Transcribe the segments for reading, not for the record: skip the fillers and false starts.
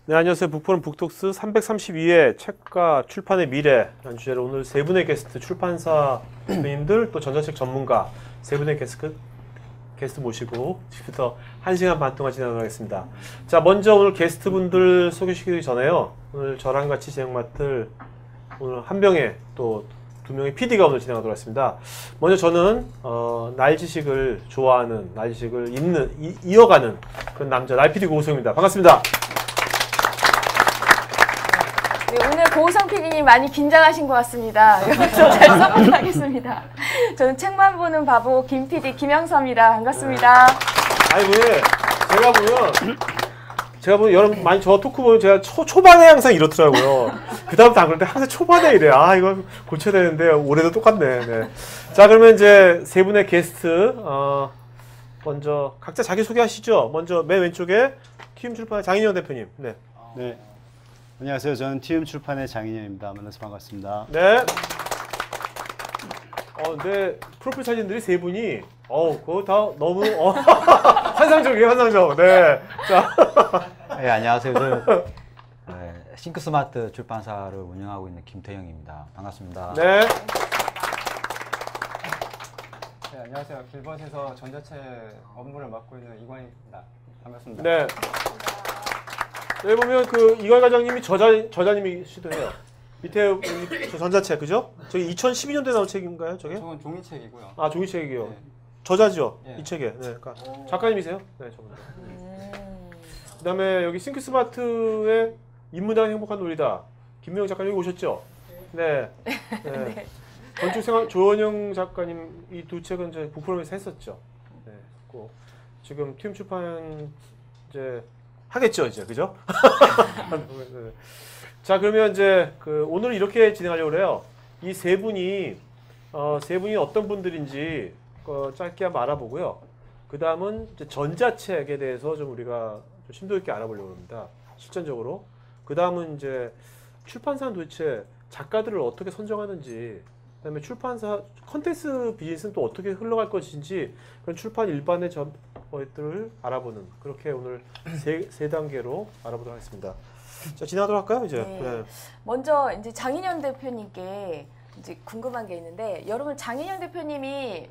네, 안녕하세요. 북포럼 북톡스 332회 책과 출판의 미래라는 주제로 오늘 세 분의 게스트, 출판사 대표님들, 또 전자책 전문가 세 분의 게스트 모시고 지금부터 1시간 반 동안 진행하도록 하겠습니다. 자, 먼저 오늘 게스트분들 소개시키기 전에요. 오늘 저랑 같이 진행 맡을 오늘 한 명의 또 두 명의 PD가 오늘 진행하도록 하겠습니다. 먼저 저는 날 지식을 좋아하는, 날 지식을 이어가는 그런 남자, 날 PD 고우성입니다. 반갑습니다. 네, 오늘 고우성 PD님 많이 긴장하신 것 같습니다. 저 잘 써보도록 하겠습니다. 저는 책만 보는 바보 김 PD 김영서입니다. 반갑습니다. 아니 왜 제가 보면 여러분 많이 저 토크 보면 제가 초반에 항상 이렇더라고요. 그 다음부터 안 그런데 항상 초반에 이래. 아 이거 고쳐야 되는데 올해도 똑같네. 네. 자 그러면 이제 세 분의 게스트 먼저 각자 자기 소개하시죠. 먼저 맨 왼쪽에 키움 출판의 장인영 대표님. 네. 네. 안녕하세요. 저는 티움 출판의 장인영입니다. 만나서 반갑습니다. 네. 네 프로필 사진들이 세 분이 그거 다 너무 환상적이에요, 환상적. 네. 자. 네, 안녕하세요. 저 싱크스마트 출판사를 운영하고 있는 김태형입니다. 반갑습니다. 네. 네, 안녕하세요. 길벗에서 전자책 업무를 맡고 있는 이관입니다. 반갑습니다. 네. 여기 보면 그 이관 과장님이 저자님이시도 해요. 밑에 저 전자책 그죠? 저기 2012년도에 나온 책인가요, 저게? 저건 종이책이고요. 아, 종이책이요. 네. 저자죠, 예. 이 책에. 네, 그러니까 작가님이세요? 네, 저분. 그다음에 여기 싱크스마트의 인문학 행복한 놀이다. 김명 작가님 여기 오셨죠? 네. 네. 건축생활 조원영 작가님 이 두 책은 이제 북프롬에서 했었죠. 네. 그 지금 팀 출판 이제 하겠죠, 이제 그죠? 자, 그러면 이제 오늘 이렇게 진행하려고 그래요. 이 세 분이 어떤 분들인지 짧게 한번 알아보고요. 그 다음은 전자책에 대해서 좀 우리가 좀 심도 있게 알아보려고 합니다. 실전적으로. 그 다음은 이제 출판사는 도대체 작가들을 어떻게 선정하는지, 그 다음에 출판사 컨텐츠 비즈니스는 또 어떻게 흘러갈 것인지 그런 출판 일반의 것들을 알아보는 그렇게 오늘 세 단계로 알아보도록 하겠습니다. 자, 진행하도록 할까요, 이제? 네. 네. 먼저 이제 장인영 대표님께 이제 궁금한 게 있는데, 여러분 장인영 대표님이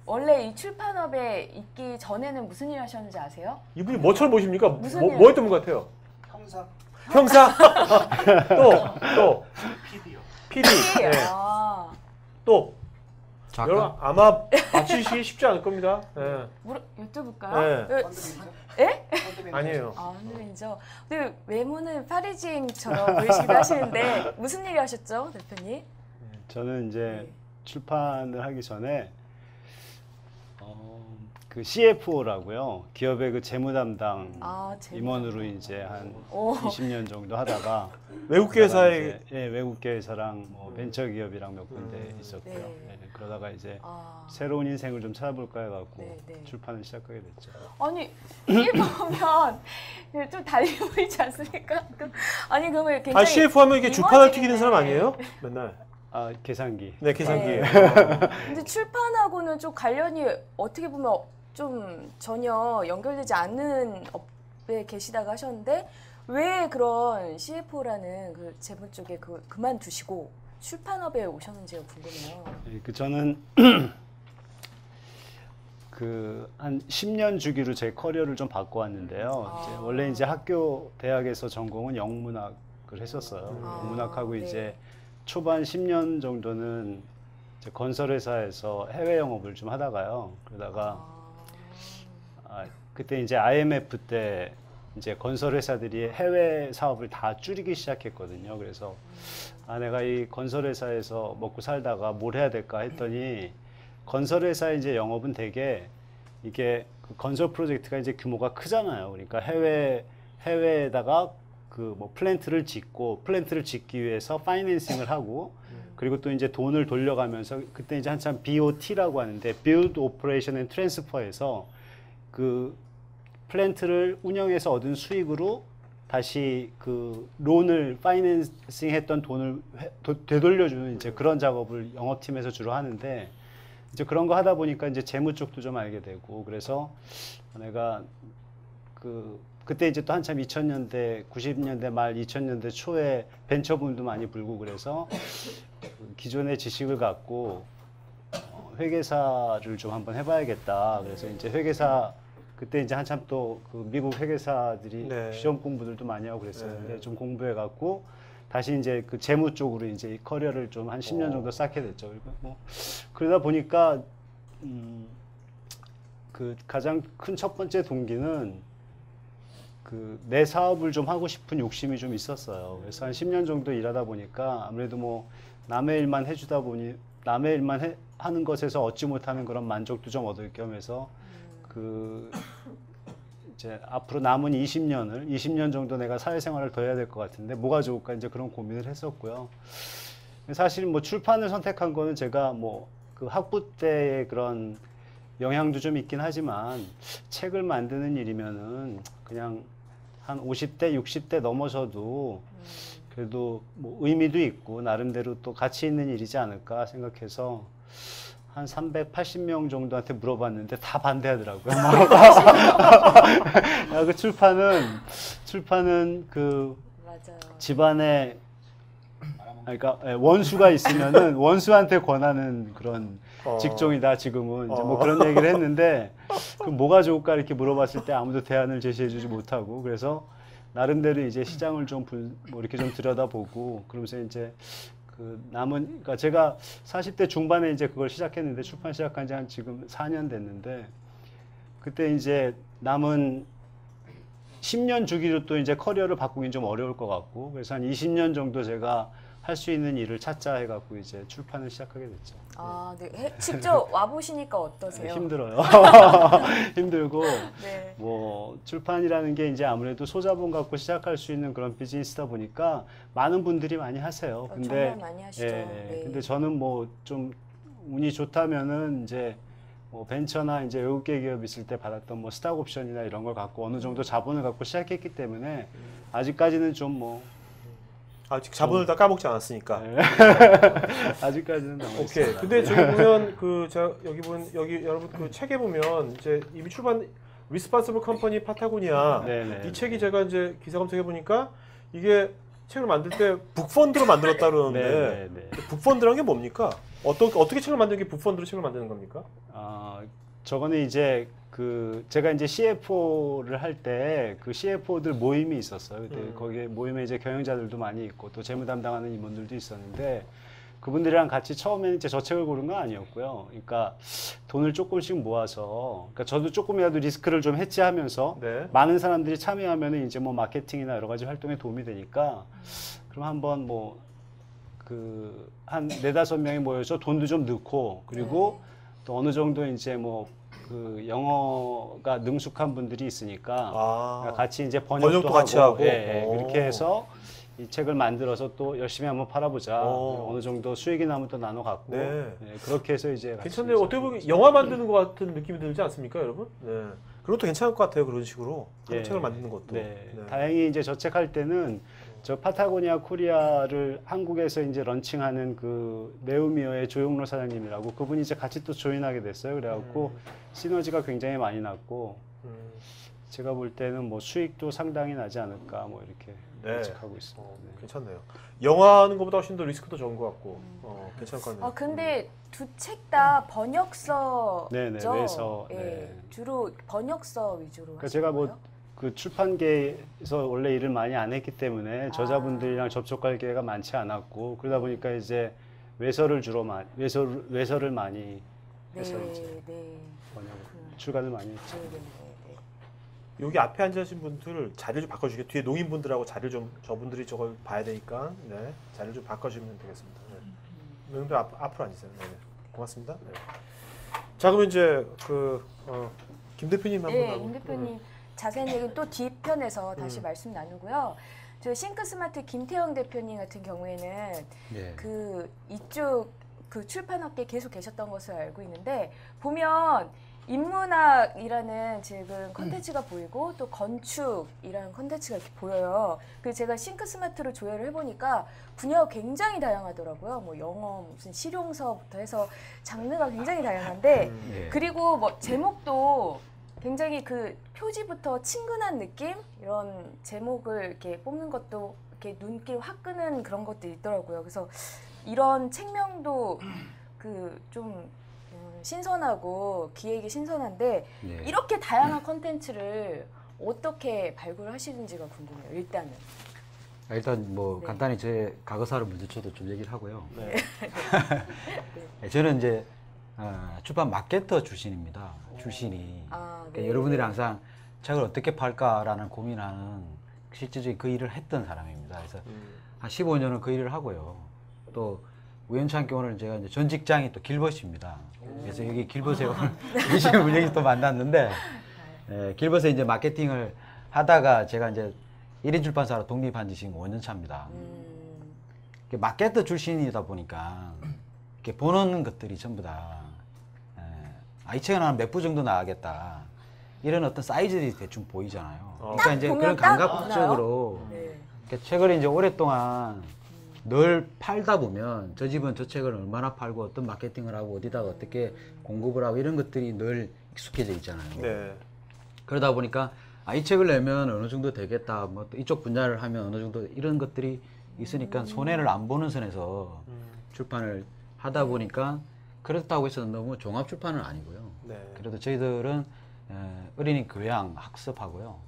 원래 이 출판업에 있기 전에는 무슨 일 하셨는지 아세요? 이분이 뭐처럼 보십니까? 무슨 뭐 일? 했던 분 같아요? 형사. 또. PD. 네. 아, 또. 작가? 여러분 아마 맞추시기 쉽지 않을 겁니다. 네. 여쭤볼까요? 네. 예? 아니에요. 아, 오늘이죠. 근데 외모는 파리지앵처럼 보이시기도 하시는데 무슨 일 하셨죠, 대표님? 저는 이제 네. 출판을 하기 전에 그 CFO라고요. 기업의 그 재무 담당 임원으로 이제 한 오. 20년 정도 하다가 외국계 회사에 외국계 회사랑 뭐 벤처 기업이랑 몇 군데 있었고요. 네. 네, 그러다가 이제 아, 새로운 인생을 좀 찾아볼까 해갖고 네, 네. 출판을 시작하게 됐죠. 아니 이게 보면 좀 달리 보이지 않습니까? 아니 그러면 굉장히 CF 하면 이게 주판을 튀기는 이머지네. 사람 아니에요? 맨날. 아, 계산기. 네, 계산기. 네. 근데 출판하고는 좀 관련이 어떻게 보면 좀 전혀 연결되지 않는 업에 계시다가 하셨는데 왜 그런 CFO라는 그 재무 쪽에 그만두시고 출판업에 오셨는지가 궁금해요. 네, 저는 그 한 10년 주기로 제 커리어를 좀 바꿔왔는데요. 이제 원래 이제 학교 대학에서 전공은 영문학을 했었어요. 영문학하고 네. 이제 초반 10년 정도는 이제 건설회사에서 해외 영업을 좀 하다가요. 그러다가 그때 이제 IMF 때 이제 건설회사들이 해외 사업을 다 줄이기 시작했거든요. 그래서 내가 이 건설회사에서 먹고 살다가 뭘 해야 될까 했더니 건설회사 이제 영업은 되게 이게 그 건설 프로젝트가 이제 규모가 크잖아요. 그러니까 해외에다가 그 뭐 플랜트를 짓기 위해서 파이낸싱을 하고 그리고 또 이제 돈을 돌려가면서 그때 이제 한참 BOT라고 하는데 Build, Operation and Transfer에서 그 플랜트를 운영해서 얻은 수익으로 다시 그 론을 파이낸싱 했던 돈을 되돌려주는 이제 그런 작업을 영업팀에서 주로 하는데 이제 그런 거 하다 보니까 이제 재무 쪽도 좀 알게 되고 그래서 내가 그때 이제 또 한참 2000년대, 90년대 말 2000년대 초에 벤처붐도 많이 불고 그래서 기존의 지식을 갖고 회계사를 좀 한번 해봐야겠다. 그래서 이제 회계사 그때 이제 한참 또 그 미국 회계사들이 네. 시험 공부들도 많이 하고 그랬었는데 네. 좀 공부해갖고 다시 이제 그 재무 쪽으로 이제 커리어를 좀 한 10년 정도 쌓게 됐죠. 그리고 뭐 그러다 보니까 그 가장 큰 첫 번째 동기는 그 내 사업을 좀 하고 싶은 욕심이 좀 있었어요. 그래서 한 10년 정도 일하다 보니까 아무래도 뭐 남의 일만 해주다 보니 남의 일만 하는 것에서 얻지 못하는 그런 만족도 좀 얻을 겸해서 그 이제 앞으로 남은 20년 정도 내가 사회생활을 더 해야 될 것 같은데 뭐가 좋을까 이제 그런 고민을 했었고요. 사실 뭐 출판을 선택한 거는 제가 뭐 그 학부 때의 그런 영향도 좀 있긴 하지만 책을 만드는 일이면은 그냥 한 50대, 60대 넘어서도 그래도 뭐 의미도 있고 나름대로 또 가치 있는 일이지 않을까 생각해서 한 380명 정도한테 물어봤는데 다 반대하더라고요. 야, 그 출판은 그 맞아요. 집안에 그러니까 원수가 있으면은 원수한테 권하는 그런 직종이다 지금은 이제 뭐 그런 얘기를 했는데 그 뭐가 좋을까 이렇게 물어봤을 때 아무도 대안을 제시해주지 못하고 그래서 나름대로 이제 시장을 좀 뭐 이렇게 좀 들여다보고 그러면서 이제 그 남은 그러니까 제가 40대 중반에 이제 그걸 시작했는데 출판 시작한 지 한 지금 4년 됐는데 그때 이제 남은 10년 주기로 또 이제 커리어를 바꾸긴 좀 어려울 것 같고 그래서 한 20년 정도 제가 할 수 있는 일을 찾자 해갖고 이제 출판을 시작하게 됐죠. 아, 네. 직접 와 보시니까 어떠세요? 힘들어요. 힘들고 네. 뭐 출판이라는 게 이제 아무래도 소자본 갖고 시작할 수 있는 그런 비즈니스다 보니까 많은 분들이 많이 하세요. 근데 정말 많이 하시죠. 예, 네. 근데 저는 뭐 좀 운이 좋다면은 이제 뭐 벤처나 이제 외국계 기업 있을 때 받았던 뭐 스탁 옵션이나 이런 걸 갖고 어느 정도 자본을 갖고 시작했기 때문에 아직까지는 좀 뭐 아직 자본을 다 까먹지 않았으니까. 네. 아직까지는 남아 오케이. 있습니다. 근데 저기 보면 그 제가 여기 여러분 그 책에 보면 이제 이미 출판 리스폰서블 컴퍼니 파타고니아 네네. 이 책이 제가 이제 기사 검색해 보니까 이게 책을 만들 때 북펀드로 만들었다 그러는데 네네네. 북펀드라는 게 뭡니까? 어떻게 책을 만드는 게 북펀드로 책을 만드는 겁니까? 저거는 이제 그 제가 이제 CFO를 할 때 그 CFO들 모임이 있었어요. 그때 거기에 모임에 이제 경영자들도 많이 있고 또 재무 담당하는 임원들도 있었는데 그분들이랑 같이 처음에는 이제 저 책을 고른 건 아니었고요. 그러니까 돈을 조금씩 모아서 그러니까 저도 조금이라도 리스크를 좀 해지하면서 네. 많은 사람들이 참여하면은 이제 뭐 마케팅이나 여러 가지 활동에 도움이 되니까 그럼 한번 뭐 그 한 4-5명이 모여서 돈도 좀 넣고 그리고 또 어느 정도 이제 뭐 그 영어가 능숙한 분들이 있으니까 같이 이제 번역도 같이 하고. 예, 그렇게 해서 이 책을 만들어서 또 열심히 한번 팔아보자. 어느 정도 수익이 나면 또 나눠 갖고 네. 예, 그렇게 해서 이제 괜찮네요. 어떻게 보면 영화 만드는 것 같은 느낌이 들지 않습니까, 여러분? 네. 그것도 괜찮을 것 같아요. 그런 식으로 예, 책을 만드는 것도. 네. 네. 다행히 이제 저 책 할 때는 저 파타고니아 코리아를 한국에서 이제 런칭하는 그 네오미어의 조용로 사장님이라고 그분이 이제 같이 또 조인하게 됐어요. 그래갖고 시너지가 굉장히 많이 났고 제가 볼 때는 뭐 수익도 상당히 나지 않을까 뭐 이렇게 예측하고 있습니다. 네. 괜찮네요. 영화 하는 것보다 훨씬 더 리스크도 적은 것 같고 괜찮을 것 같네요. 아 근데 두 책 다 번역서죠. 네네, 외서, 예, 네. 주로 번역서 위주로. 그러니까 제가 뭐 그 출판계에서 원래 일을 많이 안 했기 때문에 저자분들이랑 접촉할 기회가 많지 않았고 그러다 보니까 이제 외서를 주로 외서를 많이 해서 이제 번역 출간을 많이 했죠. 여기 앞에 앉으신 분들 자리를 좀 바꿔주게. 뒤에 농인분들하고 자리를 좀 저분들이 저걸 봐야 되니까 네, 자리를 좀 바꿔주면 되겠습니다. 네. 농인들 앞으로 앉으세요. 네, 고맙습니다. 네. 자 그러면 이제 김 대표님 한번 네, 김 대표님 자세한 얘기는 또 뒤편에서 다시 말씀 나누고요. 저 싱크스마트 김태형 대표님 같은 경우에는 그 이쪽 그 출판업계에 계속 계셨던 것으로 알고 있는데 보면 인문학이라는 지금 컨텐츠가 보이고 또 건축이라는 컨텐츠가 이렇게 보여요. 그래서 제가 싱크스마트로 조회를 해보니까 분야가 굉장히 다양하더라고요. 뭐 영어, 무슨 실용서부터 해서 장르가 굉장히 다양한데 그리고 뭐 제목도 굉장히 그 표지부터 친근한 느낌 이런 제목을 이렇게 뽑는 것도 이렇게 눈길 확 끄는 그런 것들이 있더라고요. 그래서 이런 책명도 그 좀 신선하고 기획이 신선한데 네. 이렇게 다양한 컨텐츠를 어떻게 발굴하시는지가 궁금해요. 일단은. 일단 뭐 네. 간단히 제 과거사를 먼저 저도 좀 얘기를 하고요. 네. 저는 이제 출판 마케터 출신입니다. 출신이. 아, 그러니까 네. 여러분들이 항상 책을 어떻게 팔까라는 고민하는 실질적인 그 일을 했던 사람입니다. 그래서 한 15년은 그 일을 하고요. 또 우연찮게 오늘 제가 이제 전 직장이 또 길벗입니다. 그래서 여기 길벗에 오늘 이시간 분량이 또 만났는데 길벗에 이제 마케팅을 하다가 제가 이제 1인 출판사로 독립한 지 지금 5년 차입니다. 마케터 출신이다 보니까 이렇게 보는 것들이 전부 다 이 책은 한 몇 부 정도 나가겠다. 이런 어떤 사이즈들이 대충 보이잖아요. 그러니까 이제 보면 그런 딱 감각적으로 네. 이렇게 책을 이제 오랫동안 늘 팔다 보면 저 집은 저 책을 얼마나 팔고 어떤 마케팅을 하고 어디다가 어떻게 공급을 하고 이런 것들이 늘 익숙해져 있잖아요. 네. 그러다 보니까 이 책을 내면 어느 정도 되겠다. 뭐 또 이쪽 분야를 하면 어느 정도 이런 것들이 있으니까 손해를 안 보는 선에서 출판을 하다 보니까 그렇다고 해서 너무 종합 출판은 아니고요. 네. 그래도 저희들은 어린이 교양 학습하고요.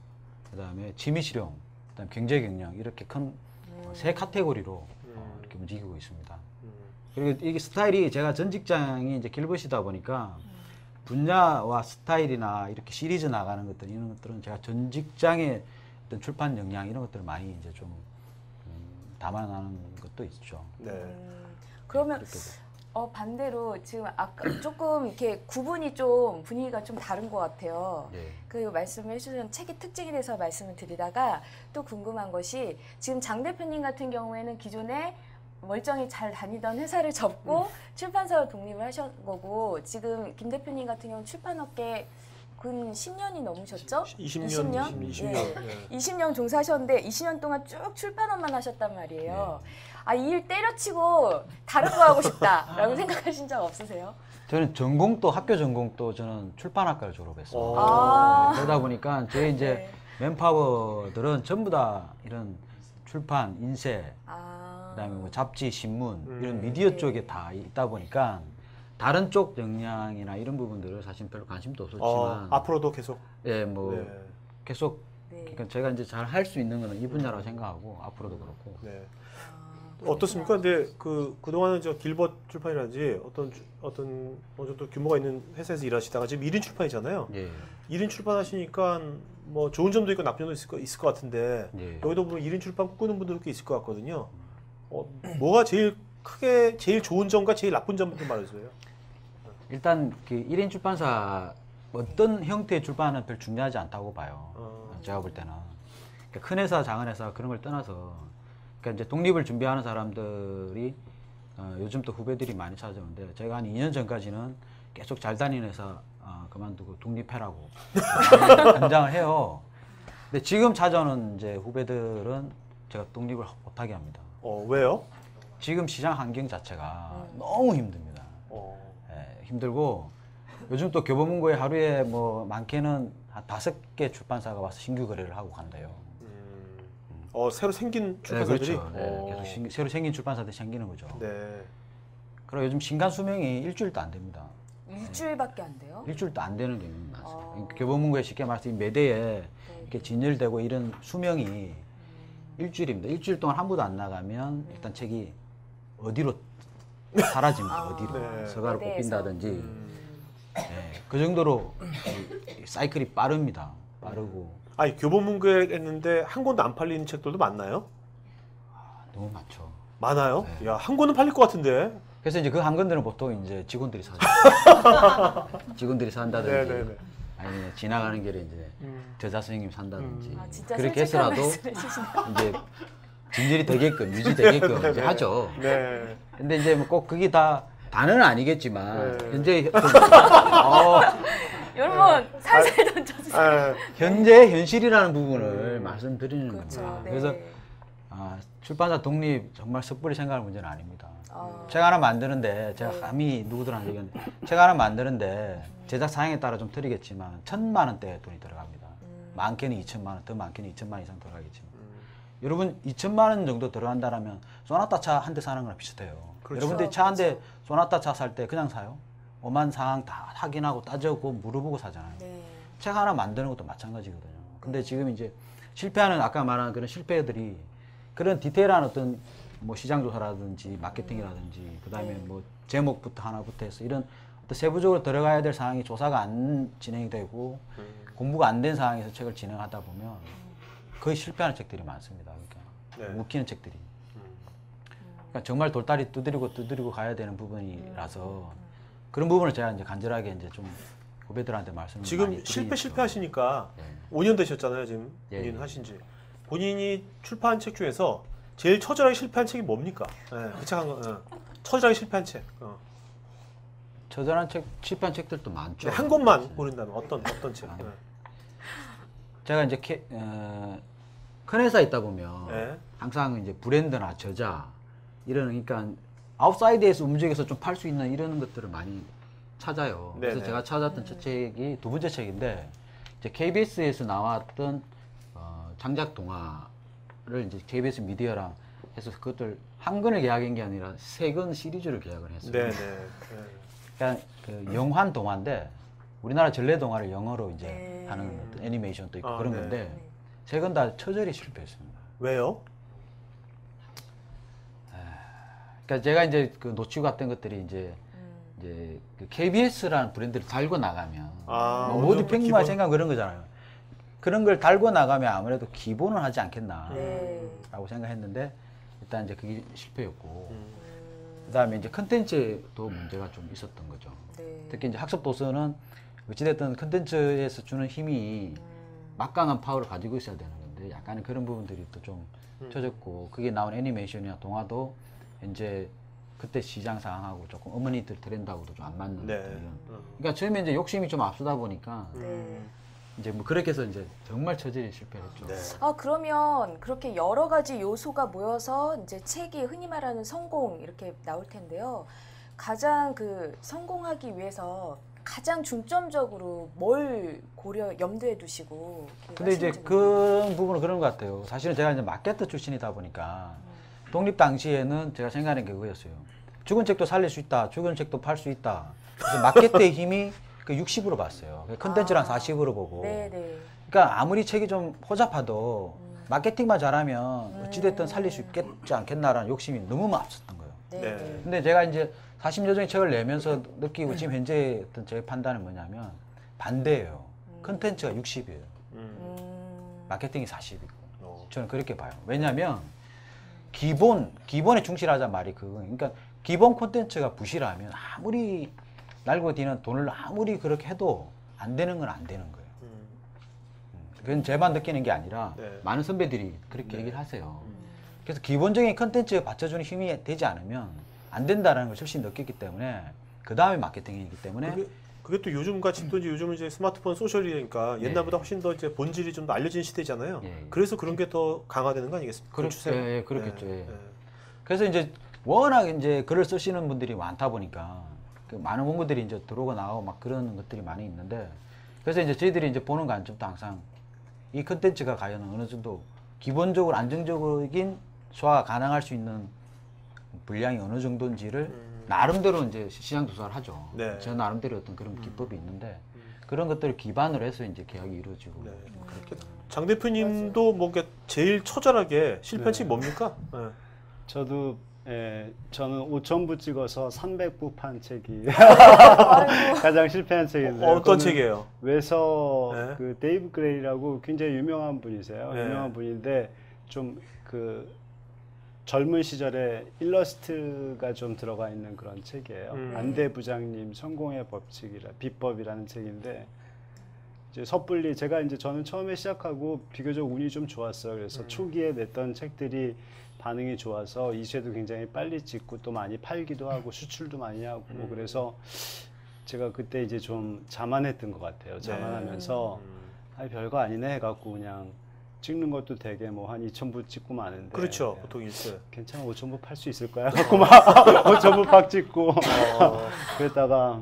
그다음에 취미 실용, 그다음 경제 경영 이렇게 큰 세 카테고리로 이렇게 움직이고 있습니다. 그리고 이게 스타일이 제가 전 직장이 이제 길벗이다 보니까 분야와 스타일이나 이렇게 시리즈 나가는 것들 이런 것들은 제가 전 직장의 어떤 출판 역량 이런 것들을 많이 이제 좀 담아나는 것도 있죠. 네. 그러면 그렇게 반대로 지금 아까 조금 이렇게 구분이 좀 분위기가 좀 다른 것 같아요. 네. 그 말씀을 해주신 책의 특징에 대해서 말씀을 드리다가 또 궁금한 것이 지금 장 대표님 같은 경우에는 기존에 멀쩡히 잘 다니던 회사를 접고 출판사로 독립을 하신 거고 지금 김 대표님 같은 경우는 출판업계 근 10년이 넘으셨죠? 20년. 네. 네. 20년 종사하셨는데 20년 동안 쭉 출판업만 하셨단 말이에요. 이 일 때려치고 다른 거 하고 싶다라고 생각하신 적 없으세요? 저는 전공도 학교 전공도 저는 출판학과를 졸업했어요. 아. 그러다 보니까 저희 이제 네. 맨파워들은 전부 다 이런 출판, 인쇄, 그다음에 뭐 잡지, 신문 이런 미디어 네. 쪽에 다 있다 보니까 다른 쪽 역량이나 이런 부분들을 사실 별로 관심도 없었지만 앞으로도 계속. 뭐 네. 계속 네. 그러니까 제가 이제 잘 할 수 있는 거는 이 분야라고 생각하고 앞으로도 그렇고 네. 어떻습니까? 근데 그동안은 저 길벗 출판이라든지 어떤 어느 정도 규모가 있는 회사에서 일하시다가 지금 1인 출판이잖아요. 예. 1인 출판하시니까 뭐 좋은 점도 있고 나쁜 점도 있을 것 같은데 예. 여기도 보면 1인 출판 꿈꾸는 분들도 꽤 있을 것 같거든요. 뭐가 제일 크게 제일 좋은 점과 제일 나쁜 점 좀 말해주세요. 일단 그 1인 출판사 어떤 형태의 출판은 별 중요하지 않다고 봐요. 제가 볼 때는 그러니까 큰 회사, 작은 회사 그런 걸 떠나서 그러니까 이제 독립을 준비하는 사람들이 요즘 또 후배들이 많이 찾아오는데 제가 한 2년 전까지는 계속 잘 다니는 회사 그만두고 독립해라고 권장을 해요. 근데 지금 찾아오는 이제 후배들은 제가 독립을 못하게 합니다. 왜요? 지금 시장 환경 자체가 너무 힘듭니다. 힘들고 요즘 또 교보문고에 하루에 뭐 많게는 한 5개 출판사가 와서 신규 거래를 하고 간대요. 새로 생긴 출판사들이? 네, 그렇죠. 네, 계속 새로 생긴 출판사들이 생기는 거죠. 네. 그리고 요즘 신간 수명이 일주일도 안 됩니다. 일주일밖에 안 돼요? 일주일도 안 되는 경우는 많습니다. 그러니까 교보문고에 쉽게 말해서 이 매대에 이렇게 진열되고 이런 수명이 일주일입니다. 일주일 동안 한 부도 안 나가면 일단 책이 어디로 사라집니다. 어디로 네. 서가로 매대에서. 꼽힌다든지 그 정도로 이 사이클이 빠릅니다. 빠르고 아니 교보문고에 했는데 한 권도 안 팔리는 책들도 많나요? 너무 많죠. 많아요? 야, 한 권은 팔릴 것 같은데. 그래서 이제 그 한 권들은 보통 이제 직원들이 사죠. 직원들이 산다든지 네네네. 아니면 지나가는 길에 이제 저자 선생님 산다든지 진짜 그렇게 솔직한 해서라도 말씀을 해주시네요. 이제 진열이 되게끔 유지되게끔 이제 하죠. 네. 근데 이제 뭐 꼭 그게 다는 아니겠지만 네. 현재 여러분 살살 던져주세요. 아, 현재 현실이라는 부분을 말씀드리는 그렇죠. 겁니다. 네. 그래서 출판사 독립 정말 섣불리 생각할 문제는 아닙니다. 아. 책 하나 만드는데 제가 네. 감히 누구들한테 얘기했는데 책 하나 만드는데 제작 사양에 따라 좀 틀리겠지만 1,000만 원대 돈이 들어갑니다. 많게는 2천만 원, 더 많게는 2천만 원 이상 들어가겠지만 여러분 2천만 원 정도 들어간다라면 소나타 차 한 대 사는 거랑 비슷해요. 그렇죠. 여러분들이 차 한 대 소나타 차 살 때 그냥 사요? 오만 사항 다 확인하고 따져고 물어보고 사잖아요. 네. 책 하나 만드는 것도 마찬가지거든요. 근데 지금 이제 실패하는 아까 말한 그런 실패들이 그런 디테일한 어떤 뭐 시장 조사라든지 마케팅이라든지 그다음에 네. 뭐 제목부터 하나부터 해서 이런 어떤 세부적으로 들어가야 될 사항이 조사가 안 진행이 되고 공부가 안 된 상황에서 책을 진행하다 보면 거의 실패하는 책들이 많습니다. 그러니까 네. 웃기는 책들이. 그러니까 정말 돌다리 두드리고 가야 되는 부분이라서 그런 부분을 제가 이제 간절하게 이제 좀 후배들한테 말씀을 지금 많이 드리죠. 실패하시니까 네. 5년 되셨잖아요, 지금 예, 본인 예. 하신지. 본인이 출판한 책 중에서 제일 처절하게 실패한 책이 뭡니까? 예, 그 책 한 거. 처절하게 실패한 책. 처절한 책, 실패한 책들도 많죠. 한 권만 고른다면 어떤 책? 아, 제가 이제 큰 회사에 있다 보면 네. 항상 이제 브랜드나 저자 이런 그러니까 아웃사이드에서 움직여서 좀 팔 수 있는 이런 것들을 많이 찾아요. 그래서 네네. 제가 찾았던 첫 책이 두 번째 책인데 이제 KBS에서 나왔던 장작 동화를 이제 KBS 미디어랑 해서 그것들 한 권을 계약한 게 아니라 세 권 시리즈를 계약을 했어요. 네, 네. 그러니까 그 영환 동화인데 우리나라 전래 동화를 영어로 이제 네. 하는 어떤 애니메이션도 있고 아, 그런 네. 건데 세 권 다 처절히 실패했습니다. 왜요? 그러니까 제가 이제 그 놓치고 갔던 것들이 이제 그 KBS라는 브랜드를 달고 나가면 아, 뭐 어느 모두 정도 팽무와 기본- 생각 그런 거잖아요. 그런 걸 달고 나가면 아무래도 기본은 하지 않겠나라고 네. 생각했는데 일단 이제 그게 실패였고 음. 그다음에 이제 컨텐츠도 문제가 좀 있었던 거죠. 네. 특히 이제 학습 도서는 어찌됐든 컨텐츠에서 주는 힘이 막강한 파워를 가지고 있어야 되는 건데 약간은 그런 부분들이 또 좀 처졌고 그게 나온 애니메이션이나 동화도 이제 그때 시장 상황하고 조금 어머니들 트렌드하고도 좀 안 맞는 네. 것들 그러니까 처음에 이제 욕심이 좀 앞서다 보니까 네. 이제 뭐 그렇게 해서 이제 정말 처절히 실패했죠. 네. 아, 그러면 그렇게 여러 가지 요소가 모여서 이제 책이 흔히 말하는 성공 이렇게 나올 텐데요. 가장 그 성공하기 위해서 가장 중점적으로 뭘 염두에 두시고 이렇게 근데 이제 하시는지 그런 부분은 그런 것 같아요. 사실은 제가 이제 마케터 출신이다 보니까 독립 당시에는 제가 생각하는 게 그거였어요. 죽은 책도 살릴 수 있다. 죽은 책도 팔 수 있다. 그래서 마케터의 힘이 그 60으로 봤어요. 컨텐츠랑 40으로 보고. 네네. 그러니까 아무리 책이 좀 허접하도 마케팅만 잘하면 어찌됐든 살릴 수 있겠지 않겠나라는 욕심이 너무 앞섰던 거예요. 네네. 네. 근데 제가 이제 40여 종의 책을 내면서 느끼고 지금 현재 어떤 제 판단은 뭐냐면 반대예요. 컨텐츠가 60이에요. 마케팅이 40이고. 어. 저는 그렇게 봐요. 왜냐하면 기본에 충실하자 말이 그거. 그러니까 기본 콘텐츠가 부실하면 아무리 날고 디는 돈을 아무리 그렇게 해도 안 되는 건 안 되는 거예요. 그건 제만 느끼는 게 아니라 네. 많은 선배들이 그렇게 얘기를 하세요. 그래서 기본적인 컨텐츠에 받쳐주는 힘이 되지 않으면 안 된다는 걸 절실히 느꼈기 때문에 그 다음에 마케팅이기 때문에 그게 또 요즘 같이 또 이제 요즘은 이제 스마트폰 소셜이니까 예. 옛날보다 훨씬 더 이제 본질이 좀 더 알려진 시대잖아요. 예. 그래서 그런 게 더 강화되는 거 아니겠습니까? 그렇- 추세가? 예, 예, 그렇겠죠. 예. 예. 그래서 이제 워낙 이제 글을 쓰시는 분들이 많다 보니까 그 많은 공부들이 이제 들어오고 나오고 막 그런 것들이 많이 있는데 그래서 이제 저희들이 이제 보는 관점도 항상 이 컨텐츠가 과연 어느 정도 기본적으로 안정적인 소화가 가능할 수 있는 분량이 어느 정도인지를 나름대로 이제 시장 조사를 하죠. 네. 저 나름대로 어떤 그런 기법이 있는데 그런 것들을 기반으로 해서 이제 계약이 이루어지고 네. 그렇게 장 대표님도 뭔가 제일 처절하게 실패한 책이 뭡니까? 예. 저도 저는 5,000부 찍어서 300부 판 책이 가장 실패한 책인데 어떤 책이에요? 외서 네. 그 데이브 그레이라고 굉장히 유명한 분이세요. 네. 유명한 분인데 좀 그 젊은 시절에 일러스트가 좀 들어가 있는 그런 책이에요. 안대 부장님 성공의 법칙이라 비법이라는 책인데 이제 섣불리 제가 이제 저는 처음에 시작하고 비교적 운이 좀 좋았어요. 그래서 초기에 냈던 책들이 반응이 좋아서 이세도 굉장히 빨리 찍고 또 많이 팔기도 하고 수출도 많이 하고 그래서 제가 그때 이제 좀 자만했던 것 같아요. 자만하면서 아 별거 아니네 해갖고 그냥 찍는 것도 되게 뭐 한 2,000부 찍고 마는데 그렇죠. 보통 일세. 괜찮아 5,000부 팔 수 있을 거야 갖고 막 5,000부 팍 찍고 그랬다가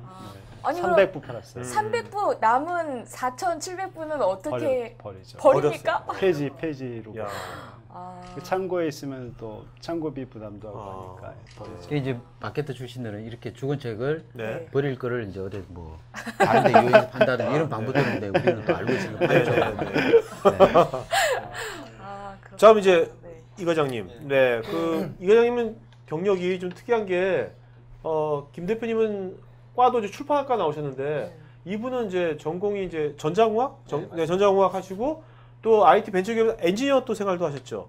아니, 300부 팔았어요. 300부 남은 4,700부는 어떻게 버리죠. 버립니까? 폐지로. 야. 아, 그 창고에 있으면 또 창고비 부담도 하고 아. 하니까 버리죠. 이게 이제 마케터 출신들은 이렇게 죽은 책을 네. 버릴 거를 이제 어디 뭐 다른데 유행해서 판다든 이런 방법도 있는데 우리는 또 알고 있으니까 팔죠. 아, 그렇구나. 자, 그럼 이제 네. 이 과장님. 네. 이 과장님은 경력이 좀 특이한 게 김 대표님은 과도 이제 출판학과 나오셨는데 이분은 이제 전공이 이제 전자공학? 네, 전자공학 하시고 또 IT 벤처기업 엔지니어 또 생활도 하셨죠.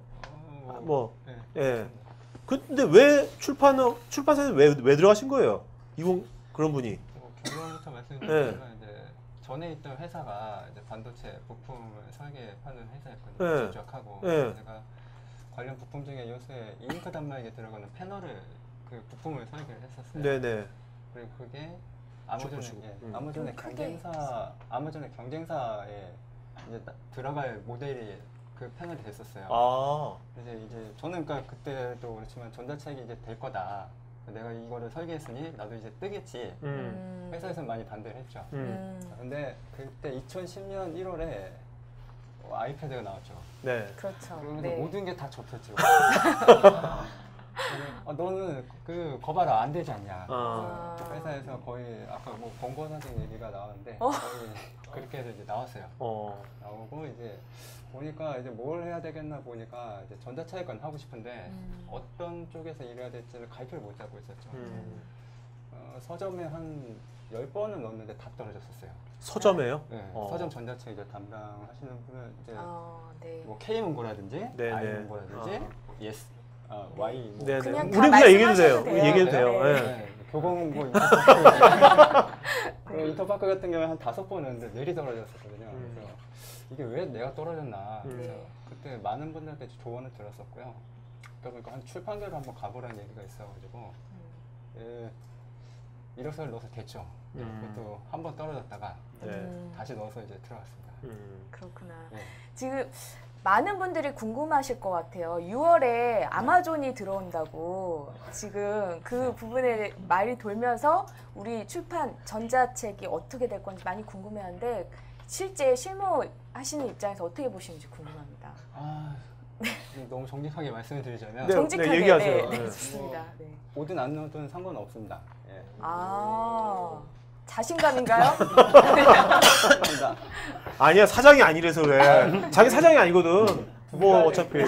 뭐 네. 예. 근데 왜 출판사에 왜 들어가신 거예요? 이분 그런 분이. 결론부터 말씀드리면 이제 전에 있던 회사가 이제 반도체 부품을 설계하는 회사였거든요. 네. 제작하고 네. 제가 관련 부품 중에 요새 잉크 단말기에 들어가는 패널을 그 부품을 설계를 했었어요. 네네. 그리고 그게 아마존의 슈퍼. 아마존의 좀 크게 경쟁사에 이제 들어갈 모델이 그 패널이 됐었어요. 아. 이제 저는 그러니까 그때도 그렇지만 전자책이 이제 될 거다. 내가 이거를 설계했으니 나도 이제 뜨겠지. 회사에서 많이 반대를 했죠. 근데 그때 2010년 1월에 아이패드가 나왔죠. 네. 그렇죠. 그러면서 네. 모든 게 다 접혔죠. 너는 거 봐라 안 되지 않냐. 아. 그래서 회사에서 거의 아까 뭐 권고사직 얘기가 나왔는데 거의 그렇게 해서 이제 나왔어요. 나오고 이제 보니까 이제 뭘 해야 되겠나 보니까 이제 전자차익관 하고 싶은데 어떤 쪽에서 일해야 될지를 갈피를 못 잡고 있었죠. 서점에 한 10번을 넣었는데 다 떨어졌었어요. 서점에요? 네, 서점 전자책 이제 담당하시는 분은 이제 네. 뭐 K문고라든지 네네. I문고라든지 예스, Y 뭐 네네. 그냥 우리 다 그냥 얘기해도 돼요. 말씀하셔도 돼요. 얘기해도 돼요. 네. 네. 네, 교보문고 인터파크 인터파크 같은 경우에 한 5번 했는데 내리 떨어졌었거든요. 그래서 이게 왜 내가 떨어졌나. 그래서 그때 많은 분들한테 조언을 들었었고요. 그러다 보니까 한 출판계로 한번 가보라는 얘기가 있어가지고 이력서를 넣어서 됐죠. 그것도 한 번 떨어졌다가 다시 넣어서 이제 들어갔습니다. 그렇구나. 네. 지금 많은 분들이 궁금하실 것 같아요. 6월에 아마존이 들어온다고 지금 그 부분에 말이 돌면서 우리 출판 전자책이 어떻게 될 건지 많이 궁금해하는데 실제 실무하시는 입장에서 어떻게 보시는지 궁금합니다. 너무 정직하게 말씀을 드리자면 네. 정직하게 얘기하세요. 네, 네. 좋습니다. 네. 오든 안 오든 상관없습니다. 예. 자신감인가요? 그렇습니다. 아니야, 사장이 아니래서 그래. 자기 사장이 아니거든. 뭐 어차피.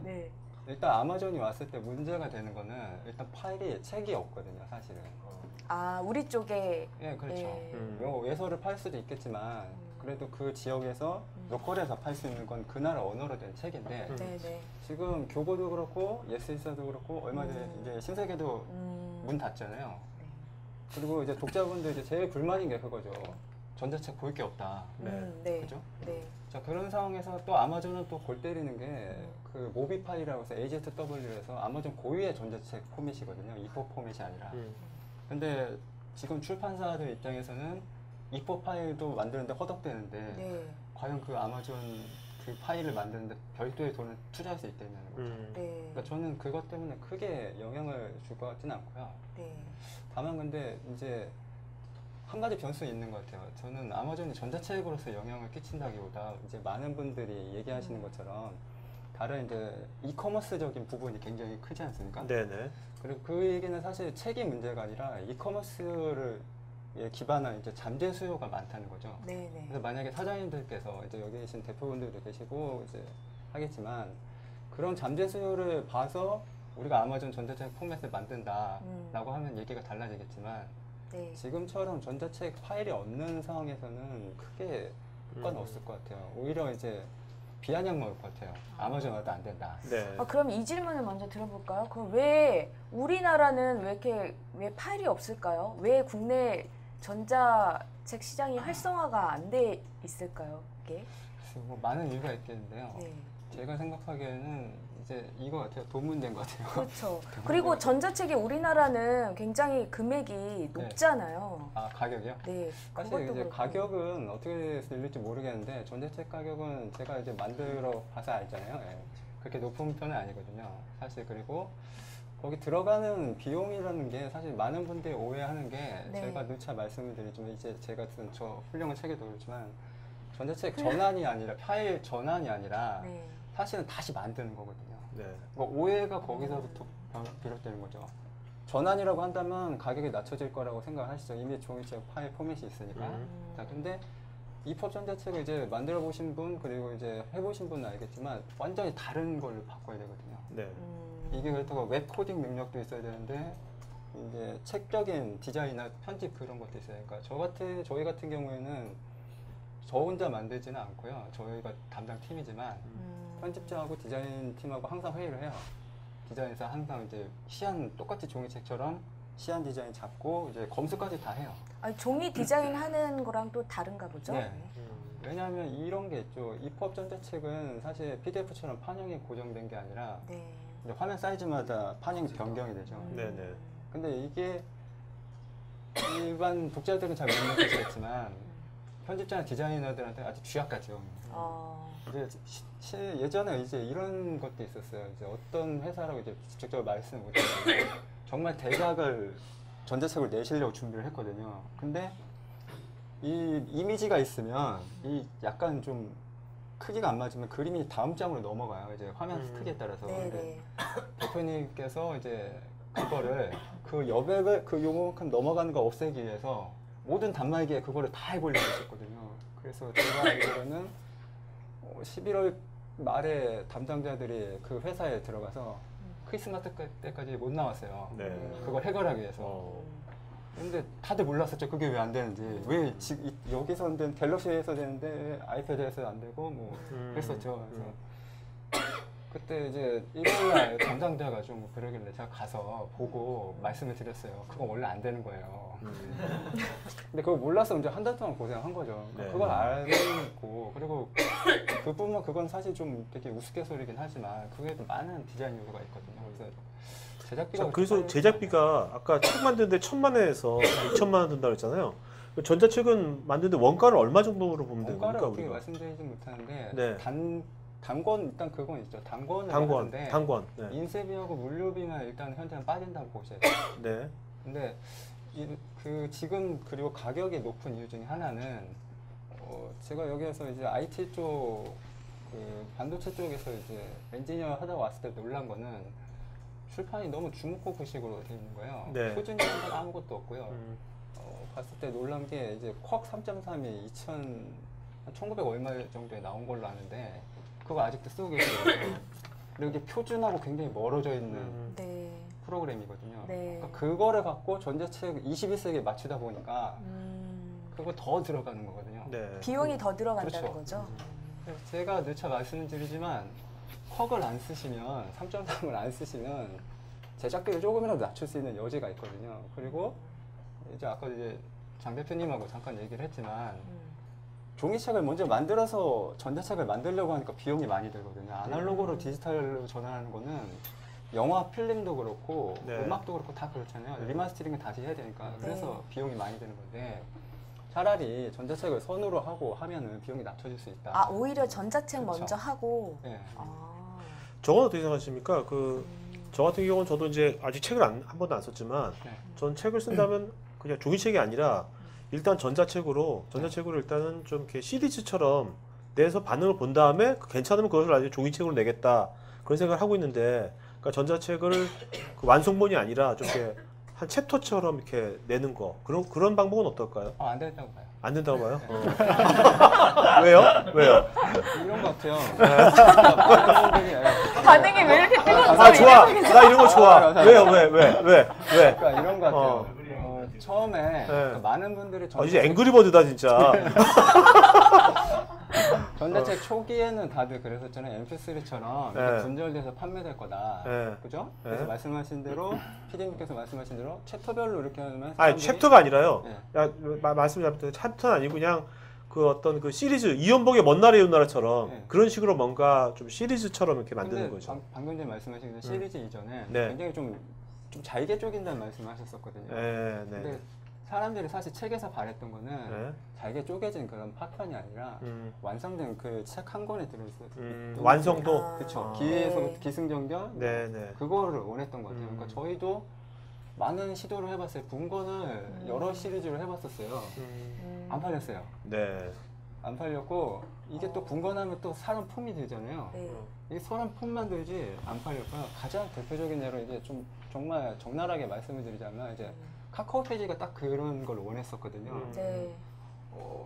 네. 일단 아마존이 왔을 때 문제가 되는 거는 일단 파일이 책이 없거든요, 사실은. 우리 쪽에 예, 그렇죠. 예. 뭐 외서를 팔 수도 있겠지만 그래도 그 지역에서 로컬에서 팔 수 있는 건 그 나라 언어로 된 책인데 네네. 지금 교보도 그렇고 예스이사도 그렇고 얼마 전에 이제 신세계도 문 닫잖아요. 네. 그리고 이제 독자분들 이제 제일 불만인 게 그거죠. 전자책 볼 게 없다. 네. 그죠? 네. 자, 그런 상황에서 또 아마존은 또 골 때리는 게 그 모비 파일이라고 해서 AZW에서 아마존 고유의 전자책 포맷이거든요. E4 포맷이 아니라. 근데 지금 출판사들 입장에서는 E4 파일도 만드는데 허덕대는데 네. 과연 그 아마존 그 파일을 만드는데 별도의 돈을 투자할 수 있다는 거죠. 네. 그러니까 저는 그것 때문에 크게 영향을 줄 것 같지는 않고요. 네. 다만 근데 이제 한 가지 변수는 있는 것 같아요. 저는 아마존이 전자책으로서 영향을 끼친다기보다 이제 많은 분들이 얘기하시는 것처럼 다른 이제 이커머스적인 부분이 굉장히 크지 않습니까? 네네. 그리고 그 얘기는 사실 책이 문제가 아니라 이커머스를 기반한 이제 잠재 수요가 많다는 거죠. 네네. 그래서 만약에 사장님들께서 이제 여기 계신 대표분들도 계시고 이제 하겠지만 그런 잠재 수요를 봐서 우리가 아마존 전자책 포맷을 만든다라고 하면 얘기가 달라지겠지만 네. 지금처럼 전자책 파일이 없는 상황에서는 크게 효과는 없을 것 같아요. 오히려 이제 비아냥 먹을 것 같아요. 아마존 와도 안 된다. 네. 그럼 이 질문을 먼저 들어볼까요? 그럼 왜 우리나라는 왜 파일이 없을까요? 왜 국내 전자책 시장이 활성화가 안 돼 있을까요? 이게? 그래서 뭐 많은 이유가 있겠는데요. 네. 제가 생각하기에는 이제 이거 같아요. 돈 문제인 것 같아요. 그렇죠. 그리고 전자책이 우리나라는 굉장히 금액이 높잖아요. 아, 가격이요? 네. 사실 그것도 이제 그렇고. 가격은 어떻게 들릴지 모르겠는데 전자책 가격은 제가 이제 만들어 봐서 알잖아요. 예. 그렇게 높은 편은 아니거든요. 사실 그리고 거기 들어가는 비용이라는 게 사실 많은 분들이 오해하는 게 네. 제가 누차 말씀을 드리지만 이제 제가 쓴 저 훌륭한 책에도 그렇지만 전자책 전환이 아니라 파일 전환이 아니라 네. 사실은 다시 만드는 거거든요. 네. 그러니까 오해가 거기서부터 비롯되는 거죠. 전환이라고 한다면 가격이 낮춰질 거라고 생각하시죠. 이미 종이책 파일 포맷이 있으니까. 자, 근데 EPUB 전자책을 이제 만들어 보신 분 그리고 이제 해보신 분은 알겠지만 완전히 다른 걸로 바꿔야 되거든요. 네. 이게 그렇다고 웹 코딩 능력도 있어야 되는데 이제 책적인 디자인이나 편집 그런 것도 있어야 되니까 저희 같은 경우에는 저 혼자 만들지는 않고요. 저희가 담당 팀이지만 편집자하고 디자인 팀하고 항상 회의를 해요. 디자인에서 항상 이제 시안 똑같이 종이책처럼 시안 디자인 잡고 이제 검수까지 다 해요. 아니, 종이 디자인 하는 거랑 또 다른가 보죠? 네. 왜냐하면 이런 게 있죠. EPUB 전자책은 사실 PDF처럼 판형이 고정된 게 아니라 네. 이제 화면 사이즈마다 판형이 변경이 되죠. 네네. 근데 이게 일반 독자들은 잘 못 느끼시겠지만 편집자나 디자이너들한테 아주 쥐약같죠. 이제 예전에 이제 이런 것도 있었어요. 이제 어떤 회사라고 이제 직접적으로 말씀을 못 드리는데 정말 대작을 전자책을 내시려고 준비를 했거든요. 근데 이 이미지가 있으면 이 약간 좀 크기가 안 맞으면 그림이 다음 장으로 넘어가요. 이제 화면 크기에 따라서. 근데 대표님께서 이제 그거를 그 여백을 그 요만큼 넘어가는 거 없애기 위해서 모든 단말기에 그거를 다 해보려고 했었거든요. 그래서 제가 알기로는 11월 말에 담당자들이 그 회사에 들어가서 크리스마스 때까지 못 나왔어요. 네. 그걸 해결하기 위해서. 근데 다들 몰랐었죠. 그게 왜 안 되는지. 왜 여기서 안 되는 갤럭시에서 되는데 왜 아이패드에서 안 되고 뭐 그랬었죠. 그래서 그때 이제 일요일날 담당자가 좀 그러길래 제가 가서 보고 말씀을 드렸어요. 그건 원래 안 되는 거예요. 근데 그걸 몰라서 이제 한 달 동안 고생한 거죠. 네. 그걸 알고 그리고 그건 사실 좀 되게 우스갯소리긴 하지만 그게도 많은 디자인 요소가 있거든요. 그래서 제작비가 자, 그래서 제작비가 아까 책 만드는데 1,000만 원에서 2천만 원 든다고 했잖아요. 전자책은 만드는데 원가를 얼마 정도로 보면 됩니까? 원가를 어떻게 우리가? 말씀드리지 못하는데 네. 단권 일단 그건 있죠. 단권은 단권. 네. 인쇄비하고 물류비만 일단 현재는 빠진다고 보셔야 돼요. 네. 근데 지금 그리고 가격이 높은 이유 중에 하나는 제가 여기에서 이제 IT 쪽 그 반도체 쪽에서 이제 엔지니어 하다 왔을 때 놀란 거는 출판이 너무 주목고구식으로 되어 있는 거예요. 네. 표준이라는 건 아무것도 없고요. 봤을 때 놀란 게 이제 쿼크 3.3이 1900 얼마 정도에 나온 걸로 아는데 그거 아직도 쓰고 계시거든요. 그리고 이게 표준하고 굉장히 멀어져 있는 네. 프로그램이거든요. 네. 그러니까 그거를 갖고 전자책 21세기에 맞추다 보니까 그거 더 들어가는 거거든요. 네. 비용이 더 들어간다는 그렇죠. 거죠. 그래서 제가 누차 말씀드리지만 쿼크를 안 쓰시면 3.3을 안 쓰시면 제작비를 조금이라도 낮출 수 있는 여지가 있거든요. 그리고 이제 아까 이제 장 대표님하고 잠깐 얘기를 했지만 종이책을 먼저 만들어서 전자책을 만들려고 하니까 비용이 많이 들거든요. 아날로그로 디지털로 전환하는 거는 영화 필름도 그렇고 네. 음악도 그렇고 다 그렇잖아요. 리마스터링을 다시 해야 되니까 그래서 비용이 많이 드는 건데 차라리 전자책을 선으로 하고 하면은 비용이 낮춰질 수 있다. 아, 오히려 전자책 그렇죠. 먼저 하고. 네. 저건 어떻게 생각하십니까? 저 같은 경우는 저도 이제 아직 책을 한 번도 안 썼지만 네. 전 책을 쓴다면 그냥 종이책이 아니라 일단 전자책으로 일단은 좀 이렇게 CD처럼 내서 반응을 본 다음에 괜찮으면 그것을 아주 종이책으로 내겠다 그런 생각을 하고 있는데 그러니까 전자책을 그 완성본이 아니라 좀 이렇게 한 챕터처럼 이렇게 내는 거 그런 방법은 어떨까요? 안 된다고 봐요. 안 된다고 봐요? 왜요? 이런 것 같아요. 반응이 왜 이렇게 뜨거운 아 좋아. 나 이런 거 좋아. 왜요? 왜? 그러니까 이런 것 같아요. 처음에 그러니까 많은 분들이 이제 앵그리버드다 진짜. 전자책 초기에는 다들 그랬었잖아요. MP3처럼 네. 분절돼서 판매될 거다. 네. 그죠? 그래서 네. 말씀하신 대로 PD님께서 말씀하신 대로 챕터별로 이렇게 하면 아니 챕터가 아니라요. 네. 야 말씀 잘못했는데 챕터는 아니고 그냥 그 어떤 그 시리즈 이연복의 먼 날의 요나라처럼 네. 그런 식으로 뭔가 좀 시리즈처럼 이렇게 만드는 근데 거죠. 방금 전에 말씀하신 그 시리즈 이전에 네. 굉장히 좀 잘게 쪼갠다는 말씀을 하셨었거든요. 네, 네. 근데 사람들이 사실 책에서 바랬던 거는 네. 잘게 쪼개진 그런 파편이 아니라 완성된 그 책 한 권에 들어있어요. 완성도. 그렇죠. 아. 기에서부터 네. 기승전결 네, 네. 그거를 원했던 것 같아요. 그러니까 저희도 많은 시도를 해봤어요. 분권을 여러 시리즈로 해봤었어요. 안 팔렸어요. 네. 안 팔렸고 이게 또 분권하면 또 사람 폼이 들잖아요. 네. 이게 사람 폼만 들지 안 팔렸고요. 가장 대표적인 예로 이제 좀 정말 적나라하게 말씀을 드리자면 이제 카카오 페이지가 딱 그런 걸 원했었거든요. 네.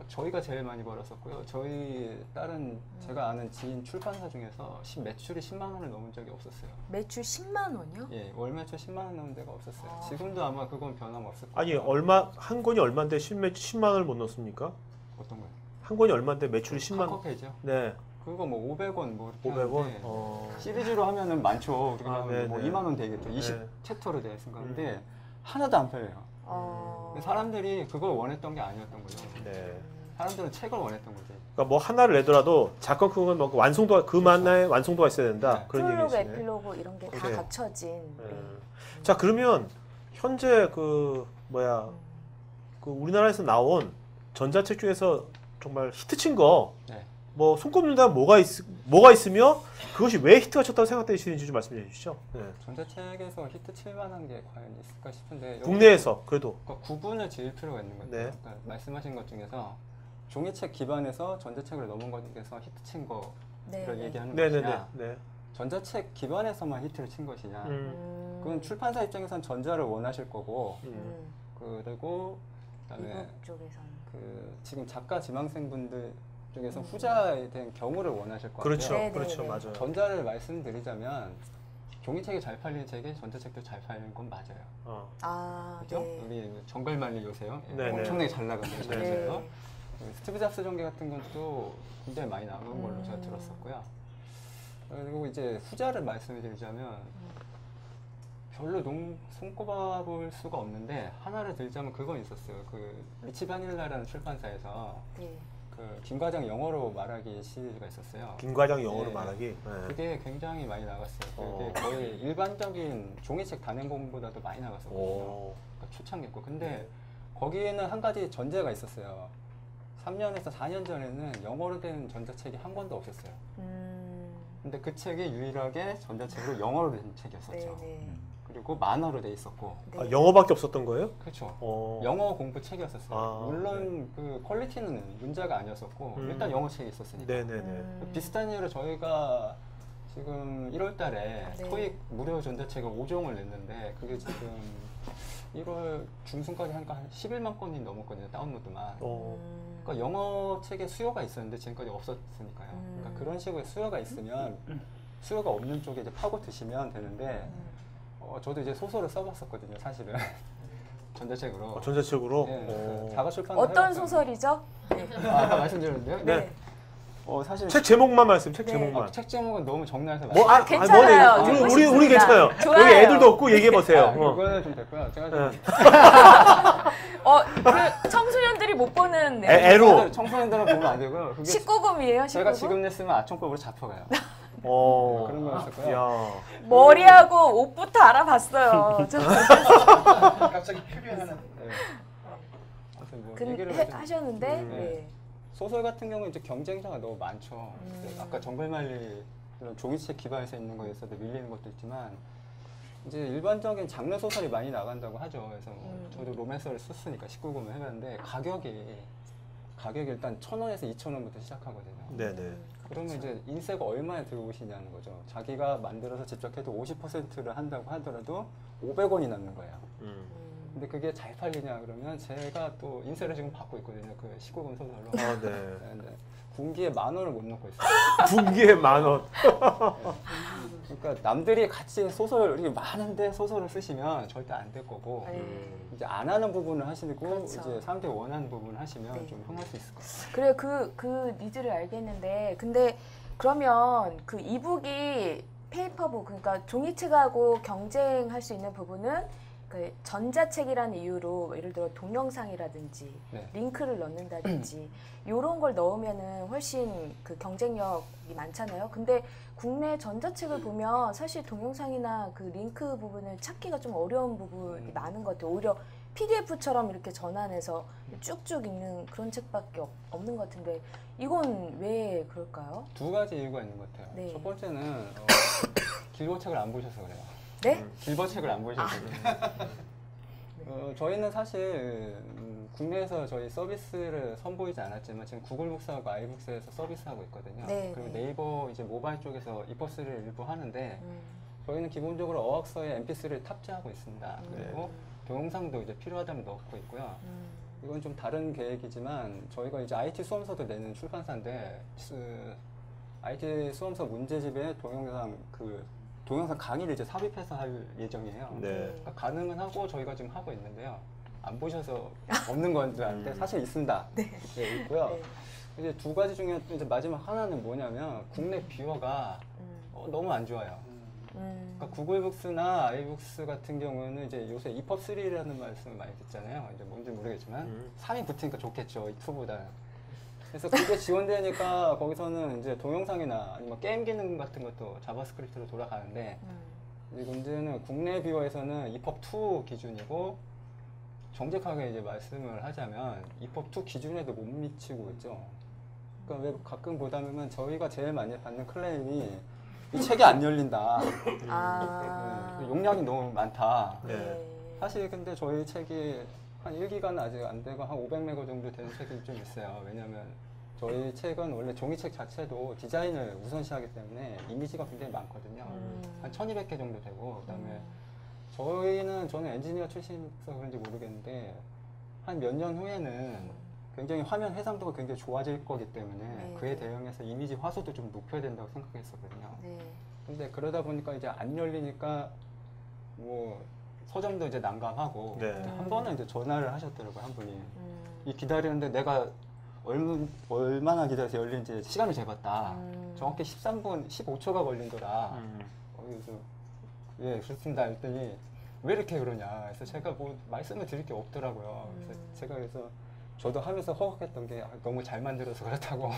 저희가 제일 많이 벌었었고요. 저희 다른 제가 아는 지인 출판사 중에서 매출이 10만 원을 넘은 적이 없었어요. 매출 10만 원이요? 예, 월 매출 10만 원 넘은 데가 없었어요. 지금도 아마 그건 변함없을 거예요. 아니 얼마 한 권이 얼마인데 10만 원을 못 넣습니까? 어떤 거요? 한 권이 얼마인데 매출이 10만 카카오 원? 페이지요? 네. 그거 뭐 500원 뭐 이렇게 500원. 하는데 시리즈로 하면은 많죠. 그러면 아, 네, 뭐 네. 2만 원 되겠죠. 20 네. 챕터로 되어 있으니까. 근데 하나도 안 팔려요. 어. 근데 사람들이 그걸 원했던 게 아니었던 거죠. 네. 사람들은 책을 원했던 거지. 그러니까 뭐 하나를 내더라도 작건 큰건 뭐 완성도가 그만의 완성도가 있어야 된다. 네. 그런 프롤로그, 얘기시네. 에필로그 이런 게 다 오케이. 갖춰진. 자 그러면 현재 그 뭐야 그 우리나라에서 나온 전자책 중에서 정말 히트친 거 네. 뭐 손꼽는다면 뭐가 있으며 그것이 왜 히트가 쳤다고 생각되시는지 좀 말씀해 주시죠. 네. 전자책에서 히트 칠 만한 게 과연 있을까 싶은데 여기 국내에서 그래도 그러니까 구분을 지을 필요가 있는 것 같아요. 네. 그러니까 말씀하신 것 중에서 종이책 기반에서 전자책을 넘은 것 중에서 히트 친 거를 네. 얘기하는 네네네. 것이냐, 네. 전자책 기반에서만 히트를 친 것이냐. 그건 출판사 입장에선 전자를 원하실 거고, 그리고 그다음에 미국 쪽에서는. 그 지금 작가 지망생분들 중에서 후자에 대한 경우를 원하실 것 그렇죠, 같아요. 네, 네, 그렇죠, 네. 맞아요. 전자를 말씀드리자면 종이책이 잘 팔리는 책이 전자책도 잘 팔리는 건 맞아요. 어. 아, 그죠? 네. 우리 정글만리 요새요. 예, 네, 네. 엄청나게 잘 나가는 네. 전자책에서 스티브 잡스 전개 같은 것도 굉장히 많이 나간 걸로 제가 들었었고요. 그리고 이제 후자를 말씀드리자면 별로 손꼽아 볼 수가 없는데 하나를 들자면 그건 있었어요. 그 리치 바닐라라는 출판사에서 네. 그 김과장 영어로 말하기 시리즈가 있었어요. 김과장 영어로 네. 말하기. 네. 그게 굉장히 많이 나갔어요. 그게 거의 일반적인 종이책 단행본보다도 많이 나갔었거든요. 오. 그러니까 초창기고. 근데 거기에는 한 가지 전제가 있었어요. 3년에서 4년 전에는 영어로 된 전자책이 한 권도 없었어요. 근데 그 책이 유일하게 전자책으로 영어로 된 책이었었죠. 네. 그리고 만화로 돼 있었고. 네. 아, 영어밖에 없었던 거예요? 그렇죠. 어. 영어 공부 책이었었어요. 아, 물론 그 퀄리티는 문제가 아니었었고 일단 영어 책이 있었으니까. 네네네. 비슷한 예로 저희가 지금 1월 달에 네. 토익 무료 전자책을 5종을 냈는데 그게 지금 1월 중순까지 하니까 한 11만 건이 넘었거든요. 다운로드만. 그러니까 영어 책에 수요가 있었는데 지금까지 없었으니까요. 그러니까 그런 식으로 수요가 있으면 수요가 없는 쪽에 이제 파고 드시면 되는데 저도 이제 소설을 써봤었거든요. 사실은 전자책으로. 전자책으로? 네, 오. 자가 출판. 어떤 소설이죠? 네. 아까 말씀드렸는데요. 네. 사실 책 제목만 말씀. 책 네. 제목만. 책 제목은 너무 적나라해서 뭐, 괜찮아요. 뭐네. 듣고 우리 싶습니다. 괜찮아요. 좋아요. 여기 애들도 없고 얘기해 보세요. 그거는 좀 됐고요. 제가 좀 그 청소년들이 못 보는 내용. 애로. 청소년들은 보면 안 되고요. 그게 19금이에요, 19금? 제가 지금 냈으면 아청법으로 잡혀가요. 그런 거였었고요. 야. 머리하고 옷부터 알아봤어요. 갑자기 표현하는. 네. 아무튼 뭐 근데 얘기를 좀- 하셨는데 네. 소설 같은 경우는 이제 경쟁자가 너무 많죠. 이제 아까 정글만리 이런 종이책 기반에서 있는 거에서도 밀리는 것도 있지만 이제 일반적인 장르 소설이 많이 나간다고 하죠. 그래서 뭐 저도 로맨스를 썼으니까 19금을 해봤는데 가격이 일단 1,000원에서 2,000원부터 시작하거든요. 네네. 그러면 이제 인세가 얼마에 들어오시냐는 거죠. 자기가 만들어서 직접 해도 50%를 한다고 하더라도 500원이 남는 거예요. 근데 그게 잘 팔리냐 그러면 제가 또 인세를 지금 받고 있거든요. 그 19금 소설로. 아, 네. 네. 분기에 10,000원을 못 넣고 있어요. 분기에 10,000원. 그러니까 남들이 같이 소설이 많은데 소설을 쓰시면 절대 안 될 거고 이제 안 하는 부분을 하시고 그렇죠. 이제 사람들이 원하는 부분을 하시면 네. 좀 흥할 수 있을 것 같아요. 그래 그 니즈를 알겠는데 근데 그러면 그 이북이 페이퍼북 그러니까 종이책하고 경쟁할 수 있는 부분은 그 전자책이라는 이유로 예를 들어 동영상이라든지 네. 링크를 넣는다든지 이런 걸 넣으면은 훨씬 그 경쟁력이 많잖아요. 근데 국내 전자책을 보면 사실 동영상이나 그 링크 부분을 찾기가 좀 어려운 부분이 많은 것 같아요. 오히려 PDF처럼 이렇게 전환해서 쭉쭉 읽는 그런 책밖에 없는 것 같은데 이건 왜 그럴까요? 두 가지 이유가 있는 것 같아요. 네. 첫 번째는 길버책을 안 보셔서 그래요. 네? 길버책을 안 보셔서 그래요. 저희는 사실 국내에서 저희 서비스를 선보이지 않았지만 지금 구글북스하고 아이북스에서 서비스하고 있거든요. 네, 그리고 네. 네이버 이제 모바일 쪽에서 이퍼스를 일부 하는데 저희는 기본적으로 어학서에 MP3를 탑재하고 있습니다. 그리고 동영상도 이제 필요하다면 넣고 있고요. 이건 좀 다른 계획이지만 저희가 이제 IT 수험서도 내는 출판사인데 IT 수험서 문제집에 동영상 강의를 이제 삽입해서 할 예정이에요. 네. 그러니까 가능은 하고 저희가 지금 하고 있는데요. 안 보셔서 없는 건 줄 알았는데 사실 있습니다. 네. 네, 있고요. 네. 이제 두 가지 중에 이제 마지막 하나는 뭐냐면 국내 뷰어가 너무 안 좋아요. 그러니까 구글북스나 아이북스 같은 경우는 이제 요새 EPUB3라는 말씀을 많이 듣잖아요. 이제 뭔지 모르겠지만 3이 붙으니까 좋겠죠, 이 2보다. 그래서 그게 지원되니까 거기서는 이제 동영상이나 아니면 게임 기능 같은 것도 자바스크립트로 돌아가는데 이 문제는 국내 뷰어에서는 EPUB2 기준이고 정직하게 이제 말씀을 하자면 EPUB2 기준에도 못 미치고 있죠. 그러니까 왜 가끔 보다 보면 저희가 제일 많이 받는 클레임이 이 책이 안 열린다. 네, 용량이 너무 많다. 네. 사실 근데 저희 책이 한 1기가는 아직 안 되고 한 500메가 정도 되는 책이 좀 있어요. 왜냐면 저희 책은 원래 종이책 자체도 디자인을 우선시하기 때문에 이미지가 굉장히 많거든요. 한 1200개 정도 되고 그다음에 저는 엔지니어 출신이라서 그런지 모르겠는데 한 몇 년 후에는 굉장히 화면 해상도가 굉장히 좋아질 거기 때문에 네. 그에 대응해서 이미지 화소도 좀 높여야 된다고 생각했었거든요. 네. 근데 그러다 보니까 이제 안 열리니까 뭐 서점도 이제 난감하고 네. 한 번은 이제 전화를 하셨더라고요, 한 분이. 이 기다리는데 내가 얼마나 기다려서 열리는지 시간을 재봤다. 정확히 13분 15초가 걸린더라. 그래서 예, 그렇습니다. 했더니 왜 이렇게 그러냐. 그래서 제가 뭐 말씀을 드릴 게 없더라고요. 그래서 제가 그래서 저도 하면서 허걱했던 게 너무 잘 만들어서 그렇다고.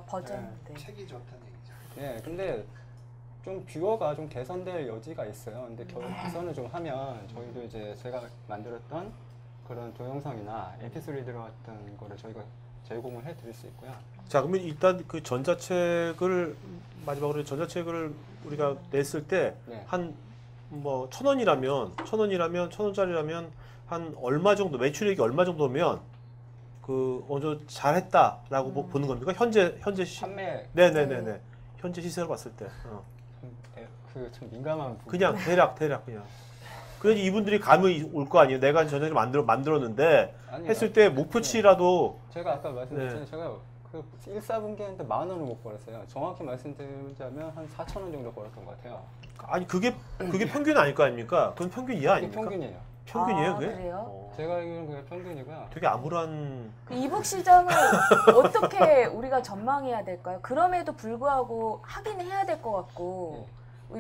버전. 네. 책이 좋다는 얘기죠. 예, 근데 좀 뷰어가 좀 개선될 여지가 있어요. 근데 개선을 좀 하면 저희도 이제 제가 만들었던 그런 동영상이나 MP3 들어갔던 거를 저희가 제공을 해드릴 수 있고요. 자, 그러면 일단 그 전자책을 마지막으로 전자책을 우리가 냈을 때 한 네. 뭐 1,000원이라면 1,000원짜리라면 한 얼마 정도 매출액이 얼마 정도면 그 어느 정도 잘했다라고 보는 겁니까? 현재 판매 네네네네 현재 시세로 봤을 때 그 좀 민감한 부분. 그냥 대략 그냥 그래서 이분들이 감이 올 거 아니에요. 내가 전자책 만들었는데 아니, 했을 때 목표치라도 제가 아까 말씀드렸잖아요. 제가 그 1사분기 했는데 10,000원을 못 벌었어요. 정확히 말씀드리자면 한 4,000원 정도 벌었던 것 같아요. 아니 그게 평균 아닐 거 아닙니까? 그건 평균 이하 그게 아닙니까? 평균이에요. 평균이에요, 그게? 그래요? 제가 알기로는 그게 평균이고요. 되게 암울한. 그 이북 시장을 어떻게 우리가 전망해야 될까요? 그럼에도 불구하고 하긴 해야 될 것 같고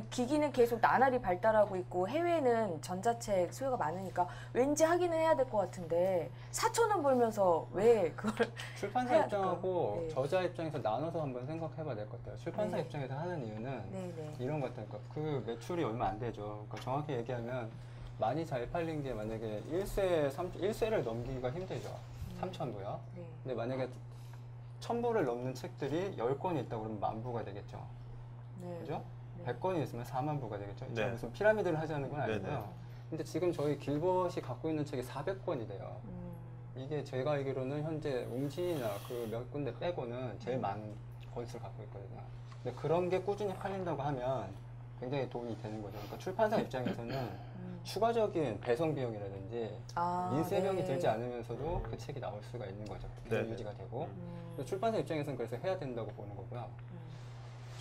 기기는 계속 나날이 발달하고 있고 해외는 전자책 수요가 많으니까 왠지 하기는 해야 될 것 같은데 4,000원 벌면서 왜 그걸 출판사 해야 입장하고 될까요? 네. 저자 입장에서 나눠서 한번 생각해봐야 될 것 같아요. 출판사 네. 입장에서 하는 이유는 네네. 이런 것 같아요. 그러니까 그 매출이 얼마 안 되죠. 그러니까 정확히 얘기하면 많이 잘 팔린 게 만약에 1쇄를 넘기기가 힘들죠. 3,000부요. 네. 근데 만약에 1,000부를 넘는 책들이 10권이 있다 그러면 10,000부가 되겠죠. 네. 그죠? 네. 100권이 있으면 40,000부가 되겠죠. 네. 무슨 피라미드를 하자는 건 아니고요. 네네. 근데 지금 저희 길벗이 갖고 있는 책이 400권이 돼요. 이게 제가 알기로는 현재 웅진이나 그 몇 군데 빼고는 제일 많은 권수를 갖고 있거든요. 근데 그런 게 꾸준히 팔린다고 하면 굉장히 도움이 되는 거죠. 그러니까 출판사 입장에서는 추가적인 배송 비용이라든지 인쇄비용이 네. 들지 않으면서도 그 책이 나올 수가 있는 거죠. 계속 네네. 유지가 되고. 출판사 입장에서는 그래서 해야 된다고 보는 거고요.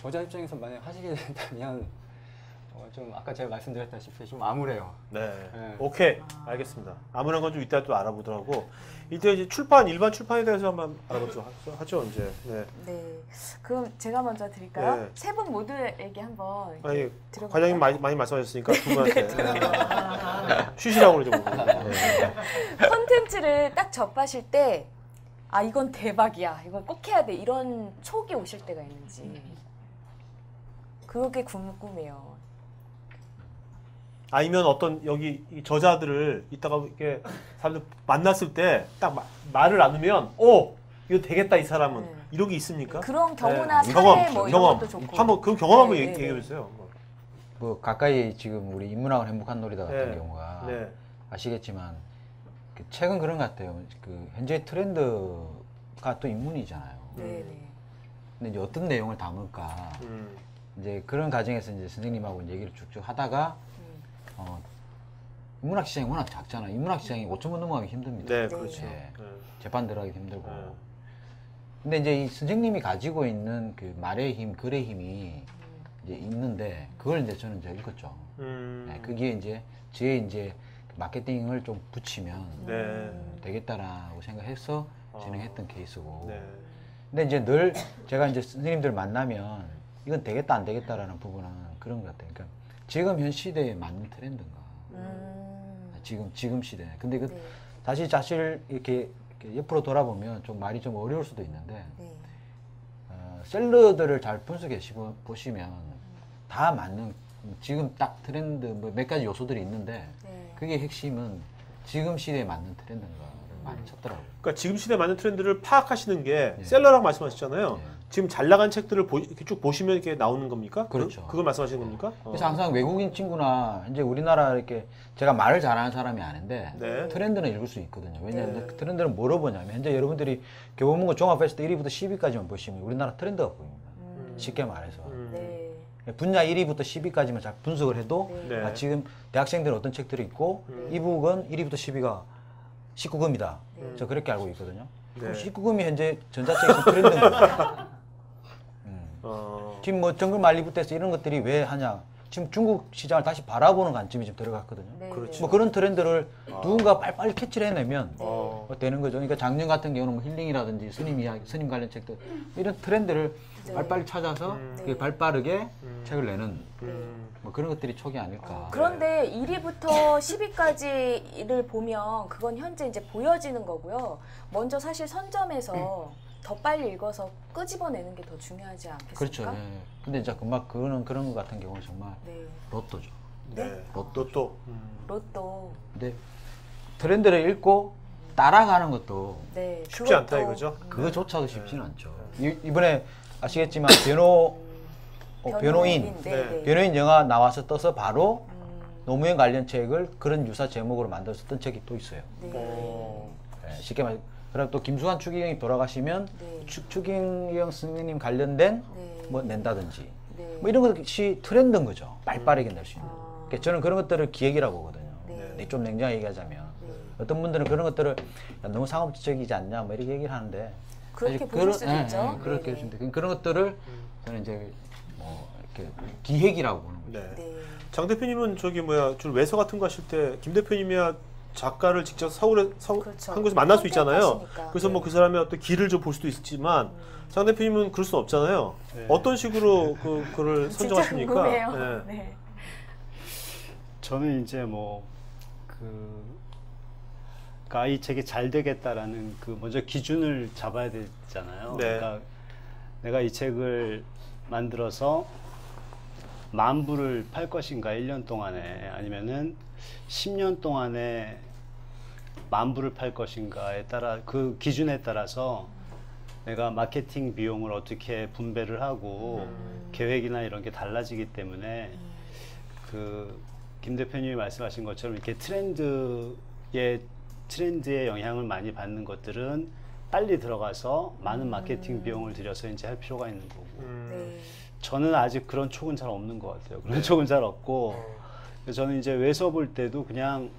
저자 입장에서 만약 하시게 된다면 좀 아까 제가 말씀드렸다시피 좀 암울해요. 네. 네. 오케이. 알겠습니다. 아무런 건 좀 이따 또 알아보더라고. 이때 이제 출판, 일반 출판에 대해서 한번 알아보죠. 하죠, 이제. 네. 네. 그럼 제가 먼저 드릴까요? 네. 세 분 모두에게 한번 아니, 들어볼까요? 과장님 많이 말씀하셨으니까 두 분한테. 쉬시라고 그러죠. 콘텐츠를 딱 접하실 때, 아, 이건 대박이야. 이건 꼭 해야 돼. 이런 촉이 오실 때가 있는지. 그게 궁금해요. 아니면 어떤 여기 이 저자들을 이따가 이렇게 사람들 만났을 때 딱 말을 나누면, 이거 되겠다, 이 사람은. 네. 이런 게 있습니까? 그런 경우나 네. 사례 뭐 이런 경험. 것도 좋고. 한번 그 경험 한번 네, 얘기해 네. 주세요. 뭐 가까이 지금 우리 인문학은 행복한 놀이다 같은 네. 경우가 네. 아시겠지만 그 최근 그런 것 같아요. 그 현재 트렌드가 또 인문이잖아요. 네, 네. 근데 이제 어떤 내용을 담을까 이제 그런 과정에서 이제 선생님하고 이제 얘기를 쭉쭉 하다가 인문학 시장이 워낙 작잖아요. 인문학 시장이 5천만 넘어가기 힘듭니다. 네, 그렇죠. 예. 네. 재판 들어가기 힘들고. 네. 근데 이제 이 선생님이 가지고 있는 그 말의 힘, 글의 힘이 이제 있는데 그걸 이제 저는 이제 읽었죠. 네, 그게 이제 제 이제 마케팅을 좀 붙이면 네. 되겠다라고 생각해서 진행했던 케이스고. 네. 근데 이제 늘 제가 이제 선생님들 만나면 이건 되겠다 안 되겠다라는 부분은 그런 것 같아요. 그러니까 지금 현 시대에 맞는 트렌드인가. 지금 시대에. 근데 그 네. 사실 이렇게 옆으로 돌아보면 좀 말이 좀 어려울 수도 있는데 네. 셀러들을 잘 분석해 보시면 다 맞는 지금 딱 트렌드 뭐 몇 가지 요소들이 있는데 네. 그게 핵심은 지금 시대에 맞는 트렌드인가를 많이 찾더라고요. 그러니까 지금 시대에 맞는 트렌드를 파악하시는 게 네. 셀러라고 말씀하셨잖아요. 네. 지금 잘 나간 책들을 이렇게 쭉 보시면 이렇게 나오는 겁니까? 그렇죠. 그걸 말씀하시는 겁니까? 그래서 항상 외국인 친구나 이제 우리나라 이렇게 제가 말을 잘하는 사람이 아닌데 네. 트렌드는 읽을 수 있거든요. 왜냐하면 네. 그 트렌드는 뭐로 보냐면 현재 여러분들이 교보문고 종합했을 때 1위부터 10위까지만 보시면 우리나라 트렌드가 보입니다. 쉽게 말해서 네. 분야 1위부터 10위까지만 잘 분석을 해도 네. 아, 지금 대학생들은 어떤 책들이 있고 이 부분 1위부터 10위가 19금이다. 저 그렇게 알고 있거든요. 그럼 네. 19금이 현재 전자책에서 트렌드인 거예요. 지금 뭐 정글 말리부터해서 이런 것들이 왜 하냐. 지금 중국 시장을 다시 바라보는 관점이 좀 들어갔거든요. 네. 그렇죠. 뭐 그런 트렌드를 누군가 빨리빨리 캐치를 해내면 어. 되는 거죠. 그러니까 작년 같은 경우는 뭐 힐링이라든지 스님 이야기, 스님 관련 책들 이런 트렌드를 빨리빨리 찾아서 그게 발빠르게 책을 내는 뭐 그런 것들이 촉이 아닐까. 그런데 1위부터 10위까지를 보면 그건 현재 이제 보여지는 거고요. 먼저 사실 선점해서 더 빨리 읽어서 끄집어내는 게 더 중요하지 않겠습니까? 그렇죠. 예. 근데 이제 금방 그런 것 같은 경우는 정말 네. 로또죠. 네. 로또. 로또. 근데 트렌드를 읽고 따라가는 것도 네. 쉽지 않다 이거죠. 그거조차도 쉽지는 않죠. 이번에 아시겠지만 변호인 네. 네. 변호인 영화 나와서 떠서 바로 노무현 관련 책을 그런 유사 제목으로 만들었던 책이 또 있어요. 네. 예, 쉽게 말. 그럼 또 김수환 추기경이 돌아가시면 네. 추기경 선생님 관련된 네. 뭐 낸다든지 네. 뭐 이런 것이 트렌드인 거죠. 빠르게 낼 수 있는. 그러니까 저는 그런 것들을 기획이라고 보거든요. 네. 근데 좀 냉정하게 얘기하자면 네. 어떤 분들은 그런 것들을 야, 너무 상업적이지 않냐 뭐 이렇게 얘기를 하는데 그렇게 사실 보실 수도 있죠. 그렇게 네. 보시면 그런 것들을 저는 이제 뭐 이렇게 기획이라고 보는 거죠. 네. 네. 장 대표님은 저기 주로 외서 같은 거 하실 때 김 대표님이야 작가를 직접 그렇죠. 한 곳에 만날 수 있잖아요. 선택하시니까. 그래서 뭐 그 사람의 어떤 길을 좀 볼 수도 있지만 장 대표님은 그럴 수 없잖아요. 네. 어떤 식으로 그를 진짜 선정하십니까? 궁금해요. 네. 네. 저는 이제 그러니까 이 책이 잘 되겠다라는 그 먼저 기준을 잡아야 되잖아요. 네. 그러니까 내가 이 책을 만들어서 10,000부를 팔 것인가 1년 동안에 아니면은 10년 동안에 10,000부를 팔 것인가에 따라 그 기준에 따라서 내가 마케팅 비용을 어떻게 분배를 하고 계획이나 이런 게 달라지기 때문에 그 김 대표님이 말씀하신 것처럼 이렇게 트렌드의 영향을 많이 받는 것들은 빨리 들어가서 많은 마케팅 비용을 들여서 이제 할 필요가 있는 거고 네. 저는 아직 그런 촉은 잘 없는 것 같아요. 그런 촉은 잘 없고 그래서 저는 이제 외서 볼 때도 그냥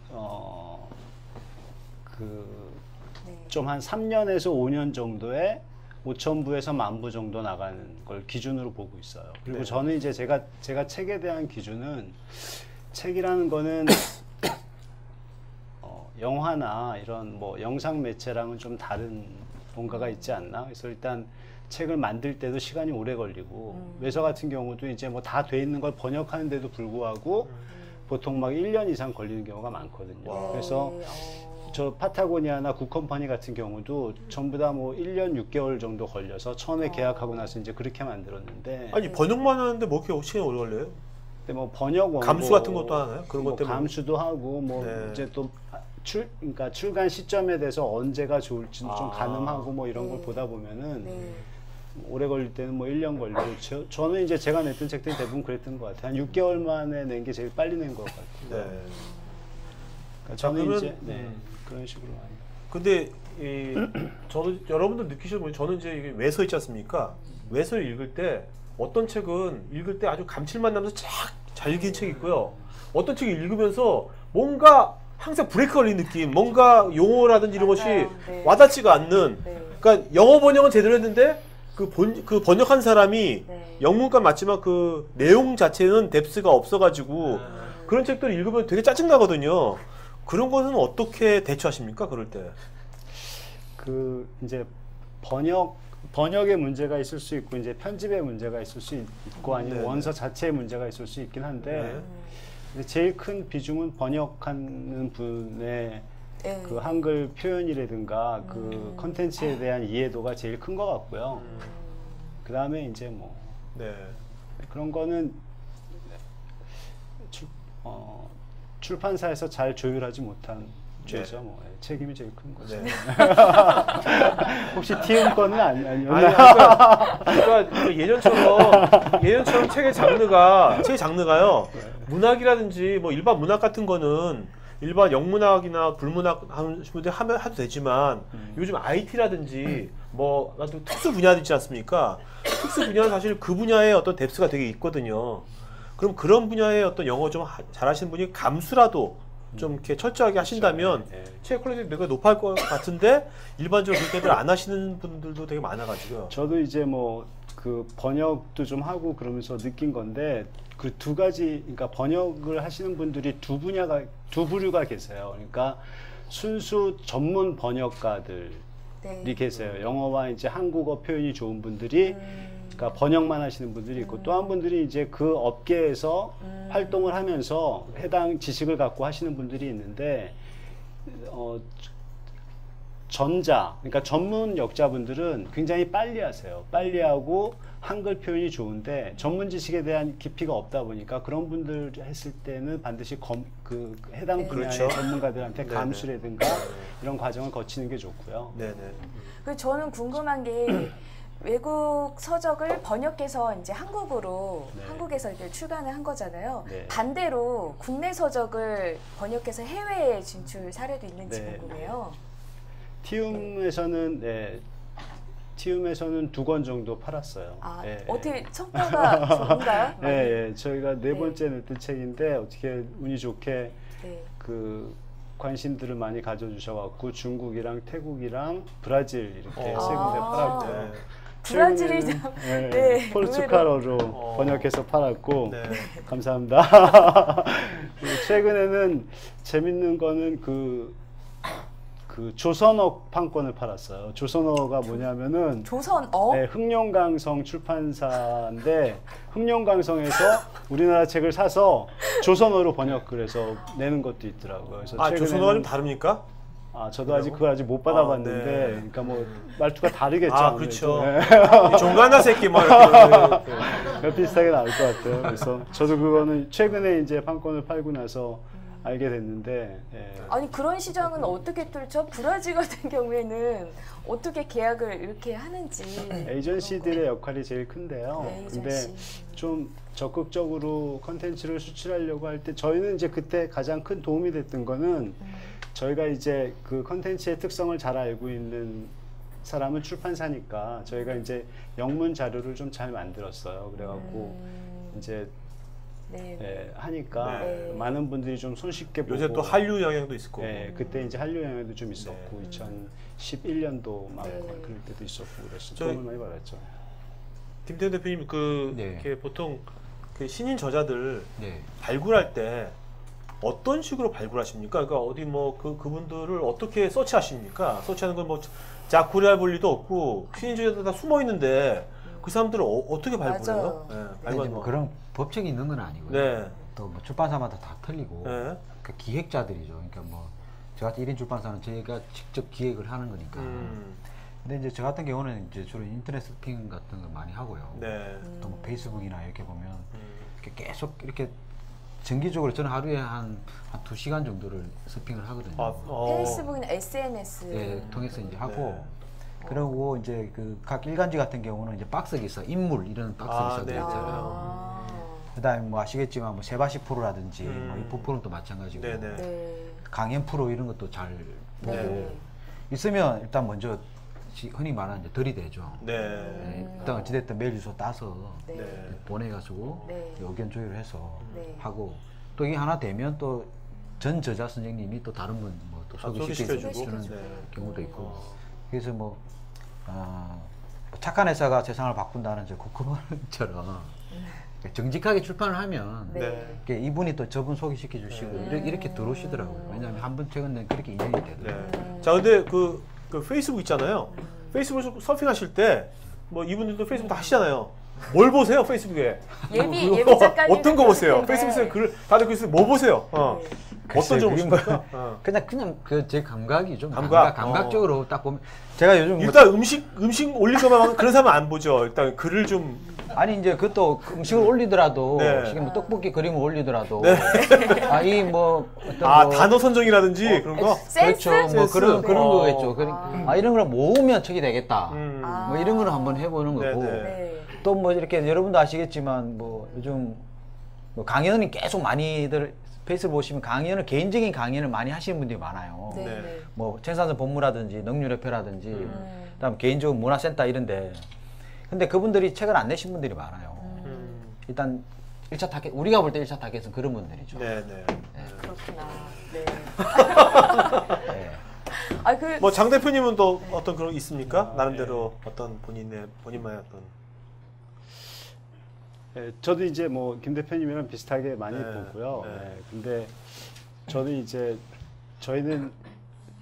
좀 한 3년에서 5년 정도의 5,000부에서 10,000부 정도 나가는 걸 기준으로 보고 있어요. 그리고 네. 저는 이제 제가 책에 대한 기준은 책이라는 거는 영화나 이런 뭐 영상 매체랑은 좀 다른 뭔가가 있지 않나? 그래서 일단 책을 만들 때도 시간이 오래 걸리고 외서 같은 경우도 이제 뭐 다 돼 있는 걸 번역하는데도 불구하고 보통 막 1년 이상 걸리는 경우가 많거든요. 그래서 저 파타고니아나 굿컴퍼니 같은 경우도 전부 다 뭐 1년 6개월 정도 걸려서 처음에 계약하고 나서 이제 그렇게 만들었는데 아니 번역만 하는데 뭐 이렇게 시간이 오래 걸려요? 근데 뭐 번역 원고 감수 같은 것도 하나요? 그런 뭐 것 때문에 감수도 하고 뭐 네. 이제 또 그러니까 출간 시점에 대해서 언제가 좋을지도 좀 가늠하고 뭐 이런 걸 보다 보면은 네. 오래 걸릴 때는 뭐 1년 걸리고 저는 이제 제가 냈던 책들이 대부분 그랬던 것 같아요. 한 6개월 만에 낸 게 제일 빨리 낸 것 같아요. 네. 그러니까 저는 그러면, 이제 그런 식으로 많이. 근데 저는 여러분들 느끼실 거예요. 저는 이제 이게 외서 있지 않습니까? 외서를 읽을 때 어떤 책은 읽을 때 아주 감칠맛 나면서 잘 읽힌 책이 있고요. 어떤 책을 읽으면서 뭔가 항상 브레이크 걸린 느낌, 뭔가 용어라든지 이런 것이 맞아요. 네. 와닿지가 않는. 네. 그러니까 영어 번역은 제대로 했는데 그 번역한 사람이 네. 영문과 맞지만 그 내용 자체는 뎁스가 없어가지고 그런 책들을 읽으면 되게 짜증 나거든요. 그런 거는 어떻게 대처하십니까? 그럴 때. 그 이제 번역의 문제가 있을 수 있고 이제 편집의 문제가 있을 수 있고 아니면 네네. 원서 자체의 문제가 있을 수 있긴 한데 네. 근데 제일 큰 비중은 번역하는 분의 네. 그 한글 표현이라든가 그 컨텐츠에 대한 이해도가 제일 큰 것 같고요. 그 다음에 이제 뭐 네. 그런 거는 출판사에서 잘 조율하지 못한 죄죠. 뭐 책임이 제일 큰 거죠. 네. 혹시 티움 거는 아니었나? 아니, 그러니까 예전처럼 책의 장르가요. 문학이라든지 뭐 일반 문학 같은 거는 일반 영문학이나 불문학 하는 분들 하도 되지만 요즘 IT라든지 뭐 나도 특수 분야도 있지 않습니까? 특수 분야는 사실 그 분야의 어떤 뎁스가 되게 있거든요. 그럼 그런 분야의 어떤 영어 좀 잘하시는 분이 감수라도 좀 이렇게 철저하게 하신다면 네. 책 퀄리티가 높을 것 같은데 일반적으로 그렇게들 안 하시는 분들도 되게 많아가지고요. 저도 이제 뭐 그 번역도 좀 하고 그러면서 느낀 건데 그 두 가지, 그러니까 번역을 하시는 분들이 두 부류가 계세요. 그러니까 순수 전문 번역가들이 네. 계세요. 영어와 이제 한국어 표현이 좋은 분들이 그러니까 번역만 하시는 분들이 있고 또 한 분들이 이제 그 업계에서 활동을 하면서 해당 지식을 갖고 하시는 분들이 있는데 그러니까 전문 역자분들은 굉장히 빨리 하세요. 빨리 하고 한글 표현이 좋은데 전문 지식에 대한 깊이가 없다 보니까 그런 분들 했을 때는 반드시 그 해당 네. 분야의 그렇죠. 전문가들한테 네네. 감수라든가 이런 과정을 거치는 게 좋고요. 네네. 그 저는 궁금한 게 외국 서적을 번역해서 이제 한국으로 네. 한국에서 이제 출간을 한 거잖아요. 네. 반대로 국내 서적을 번역해서 해외에 진출 사례도 있는지 네. 궁금해요. 티움에서는 티움에서는 2권 정도 팔았어요. 아, 예, 어떻게 성과가 좋은가요? 예, 저희가 네 네. 번째 냈던 책인데 어떻게 운이 좋게 네. 그 관심들을 많이 가져주셔갖고 중국이랑 태국이랑 브라질 이렇게 세 군데 아. 팔았고요. 네. 브라질이 최근에는, 좀 네, 포르투갈어로 번역해서 팔았고 네. 감사합니다. 그리고 최근에는 재밌는 거는 그 조선어 판권을 팔았어요. 조선어가 뭐냐면은 조선어? 네, 흥룡강성 출판사인데 흥룡강성에서 우리나라 책을 사서 조선어로 번역을 해서 내는 것도 있더라고요. 그래서 아, 조선어가 좀 다릅니까? 저도 아직 그걸 아직 못 받아봤는데, 네. 그러니까 뭐 말투가 다르겠죠. 아, 아무래도. 그렇죠. 네. 종가나 새끼 뭐 이렇게. 비슷하게 나올 것 같아요. 그래서 저도 그거는 최근에 이제 판권을 팔고 나서 알게 됐는데. 예. 아니 그런 시장은 어떻게 뚫죠? 브라질 같은 경우에는 어떻게 계약을 이렇게 하는지. 에이전시들의 역할이 제일 큰데요. 네, 근데 에이전시. 좀 적극적으로 컨텐츠를 수출하려고 할 때 저희는 이제 그때 가장 큰 도움이 됐던 거는 저희가 이제 그 컨텐츠의 특성을 잘 알고 있는 사람은 출판사니까 저희가 이제 영문 자료를 좀 잘 만들었어요. 그래갖고 이제 네. 예, 하니까 네. 많은 분들이 좀 손쉽게 보고 요새 또 한류 영향도 있을 거고. 예, 그때 이제 한류 영향도 좀 있었고 2011년도 막 네. 그럴 때도 있었고 그래서 저희- 도움을 많이 받았죠. 김태현 대표님 그 네. 이렇게 보통 그 신인 저자들 네. 발굴할 때 어떤 식으로 발굴하십니까? 그러니까 어디 뭐 그분들을 어떻게 서치하십니까? 서치하는 건 뭐 자쿠리할 볼 리도 없고 신인 저자들 다 숨어 있는데 그 사람들을 어떻게 발굴해요? 맞아요. 네, 근데 발굴 이제 뭐 그런 법칙이 있는 건 아니고요. 네. 또 뭐 출판사마다 다 틀리고 네. 그 기획자들이죠. 그러니까 뭐 저 같은 1인 출판사는 저희가 직접 기획을 하는 거니까. 근데 이제 저 같은 경우는 이제 주로 인터넷 서핑 같은 걸 많이 하고요. 네. 또 뭐 페이스북이나 이렇게 보면 이렇게 계속 이렇게 정기적으로 저는 하루에 한 2시간 정도를 서핑을 하거든요. 페이스북이나 SNS 예, 통해서 이제 하고 네. 그리고 이제 그 각 일간지 같은 경우는 이제 박스 기사, 인물 이런 박스 아, 기사들 네, 있잖아요. 아. 그다음에 뭐 아시겠지만 뭐 세바시 프로라든지 뭐 음. 이포 프로도 마찬가지고 네네. 네. 강연 프로 이런 것도 잘 보고 네. 있으면 일단 먼저 흔히 말하는 이제 들이대죠. 네. 네, 일단 어찌됐든 메일 주소 따서 네. 네. 보내가지고 네. 의견 조율해서 네. 하고 또 이게 하나 되면 또 전 저자 선생님이 또 다른 분 뭐 또 소개시켜주는 소개시켜주고. 네. 경우도 있고 그래서 뭐 착한 회사가 세상을 바꾼다는 저 코코볼처럼 정직하게 출판을 하면 네. 이렇게 이분이 또 저분 소개시켜 주시고 이렇게 들어오시더라고요. 왜냐하면 한 번 최근에 그렇게 인연이 되더라고요. 네. 자, 근데 그 페이스북 있잖아요. 페이스북을 서핑하실 때 뭐 이분들도 페이스북 다 하시잖아요. 뭘 보세요, 페이스북에? 예비 그거 작가님 어떤 거 보세요? 네. 페이스북에 글을 다들 글쓰 뭐 보세요? 어떤 점 글쎄, 보십니까? 어. 그냥 그 제 감각이죠. 감각? 감각적으로 딱 보면 제가 요즘 뭐 일단 음식 올릴 거만 그런 사람은 안 보죠. 일단 글을 좀 아니 이제 그것도 음식을 올리더라도 네. 지금 뭐 떡볶이 그림을 올리더라도 이 뭐 어떤 뭐 단어 선정이라든지 그런 거. 센스? 그렇죠. 뭐 그런 센스. 거겠죠. 아. 이런 걸 모으면 척이 되겠다. 아. 뭐 이런 거는 한번 해보는 거고 네네. 네. 또 뭐 이렇게 여러분도 아시겠지만 뭐 요즘 뭐 강연이 계속 많이들 페이스북 보시면 강연을 개인적인 강연을 많이 하시는 분들이 많아요. 네. 네. 네. 뭐 생산성 본무라든지 능률협회라든지 그다음 개인적으로 문화센터 이런데 근데 그분들이 책을 안 내신 분들이 많아요. 일단 1차 타겟 우리가 볼 때 1차 타겟은 그런 분들이죠. 네네. 그렇구나. 네. 네. 아, 그 뭐 장 대표님은 또 어떤 그런 거 있습니까? 나름대로 어떤 본인만의 어떤. 예, 저도 이제 뭐 김 대표님이랑 비슷하게 많이 네, 보고요. 네. 예, 근데 저는 이제 저희는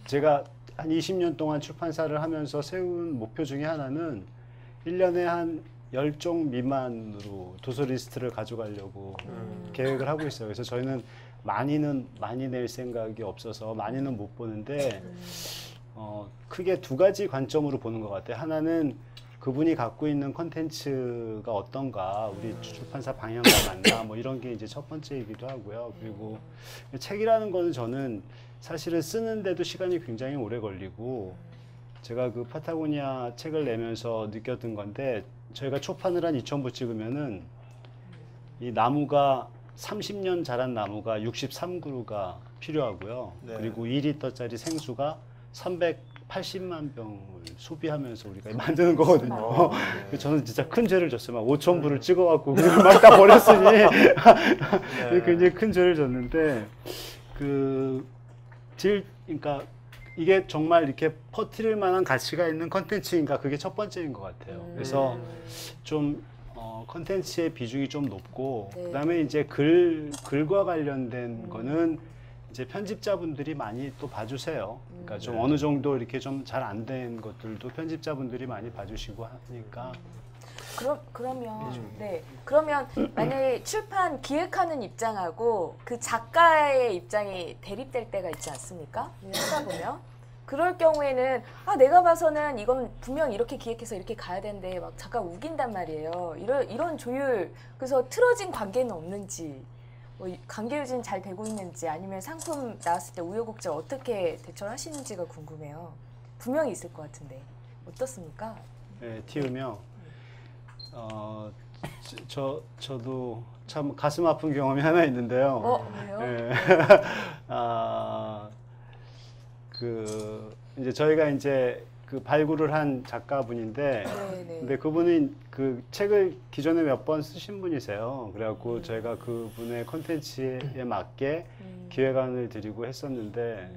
제가 한 20년 동안 출판사를 하면서 세운 목표 중에 하나는 1년에 한 10종 미만으로 도서 리스트를 가져가려고 계획을 하고 있어요. 그래서 저희는 많이 낼 생각이 없어서 많이는 못 보는데 크게 두 가지 관점으로 보는 것 같아요. 하나는 그분이 갖고 있는 컨텐츠가 어떤가, 우리 출판사 방향과 맞나, 뭐 이런 게 이제 첫 번째이기도 하고요. 그리고 책이라는 거는 저는 사실은 쓰는데도 시간이 굉장히 오래 걸리고, 제가 그 파타고니아 책을 내면서 느꼈던 건데, 저희가 초판을 한 2,000부 찍으면은 이 나무가 30년 자란 나무가 63그루가 필요하고요. 네. 그리고 2리터짜리 생수가 380만 병을 소비하면서 우리가 만드는 거거든요. 네. 저는 진짜 큰 죄를 졌어요. 막 5,000부를 찍어갖고 그걸 막 다 버렸으니 굉장히 큰 죄를 졌는데 그러니까 이게 정말 이렇게 퍼뜨릴 만한 가치가 있는 컨텐츠인가, 그게 첫 번째인 것 같아요. 그래서 좀 컨텐츠의 비중이 좀 높고, 네. 그다음에 이제 글과 관련된 거는 이제 편집자분들이 많이 또 봐주세요. 그러니까 좀 어느 정도 이렇게 좀 잘 안 된 것들도 편집자분들이 많이 봐주시고 하니까. 그러면 만약에 출판 기획하는 입장하고 그 작가의 입장이 대립될 때가 있지 않습니까? 하다 보면 그럴 경우에는 내가 봐서는 이건 분명 이렇게 기획해서 이렇게 가야 되는데 막 작가 우긴단 말이에요. 이런 조율, 그래서 틀어진 관계는 없는지, 뭐 관계 유지는 잘 되고 있는지, 아니면 상품 나왔을 때 우여곡절 어떻게 대처를 하시는지가 궁금해요. 분명히 있을 것 같은데 어떻습니까? 네, 튀우며 저도 참 가슴 아픈 경험이 하나 있는데요. 왜요? 네. 이제 저희가 이제 그 발굴을 한 작가분인데, 네. 근데 그분은 그 책을 기존에 몇 번 쓰신 분이세요. 그래갖고 저희가 그분의 콘텐츠에 맞게 기획안을 드리고 했었는데,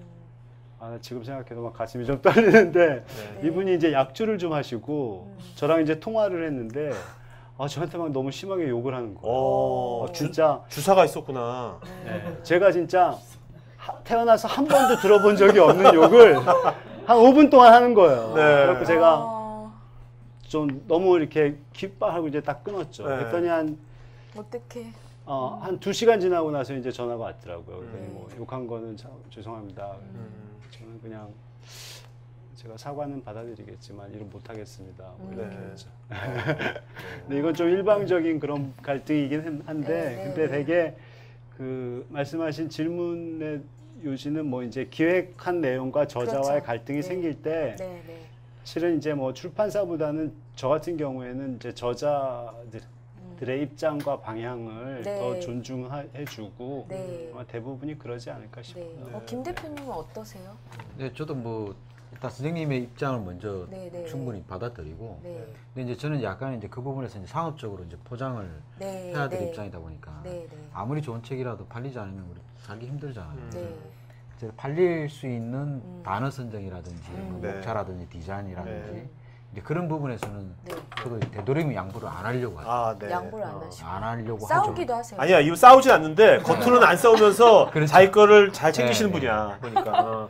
아, 지금 생각해도 막 가슴이 좀 떨리는데, 네. 이분이 이제 약주를 좀 하시고, 저랑 이제 통화를 했는데, 아, 저한테 막 너무 심하게 욕을 하는 거예요. 진짜. 주사가 있었구나. 네, 제가 진짜 태어나서 한 번도 들어본 적이 없는 욕을 한 5분 동안 하는 거예요. 네. 그래서 제가 좀 너무 이렇게 기뻐하고 이제 딱 끊었죠. 네. 그랬더니 한 어떡해. 한 2시간 지나고 나서 이제 전화가 왔더라고요. 그랬더니 뭐 욕한 거는 죄송합니다. 저는 그냥 제가 사과는 받아들이겠지만 일은 못 하겠습니다. 뭐 이렇게 네. 했죠. 근데 이건 좀 일방적인 그런 갈등이긴 한데, 근데 되게 그 말씀하신 질문의 요지는 뭐 이제 기획한 내용과 저자와의 그렇죠. 갈등이 생길 때 네. 실은 이제 뭐 출판사보다는 저 같은 경우에는 이제 저자들의 입장과 방향을 네. 더 존중해주고 네. 아마 대부분이 그러지 않을까 싶어요. 네. 김 대표님은 어떠세요? 네, 저도 뭐 일단 선생님의 입장을 먼저 네. 충분히 받아들이고, 네. 근데 이제 저는 약간 이제 그 부분에서 이제 상업적으로 이제 포장을 네. 해야 될 네. 입장이다 보니까 네. 아무리 좋은 책이라도 팔리지 않으면 우리 살기 힘들잖아요. 네. 이제 팔릴 수 있는 단어 선정이라든지 뭐 네. 목차라든지 디자인이라든지 네. 이제 그런 부분에서는 네. 저도 되도록이면 양보를 안 하려고 하죠. 아, 네. 양보를 안 하시고 안 하려고 싸우기도 하죠. 하세요. 아니야, 이거 싸우진 않는데 겉으로는 안 싸우면서 그렇죠. 자기 거를 잘 챙기시는 네, 분이야. 그러니까.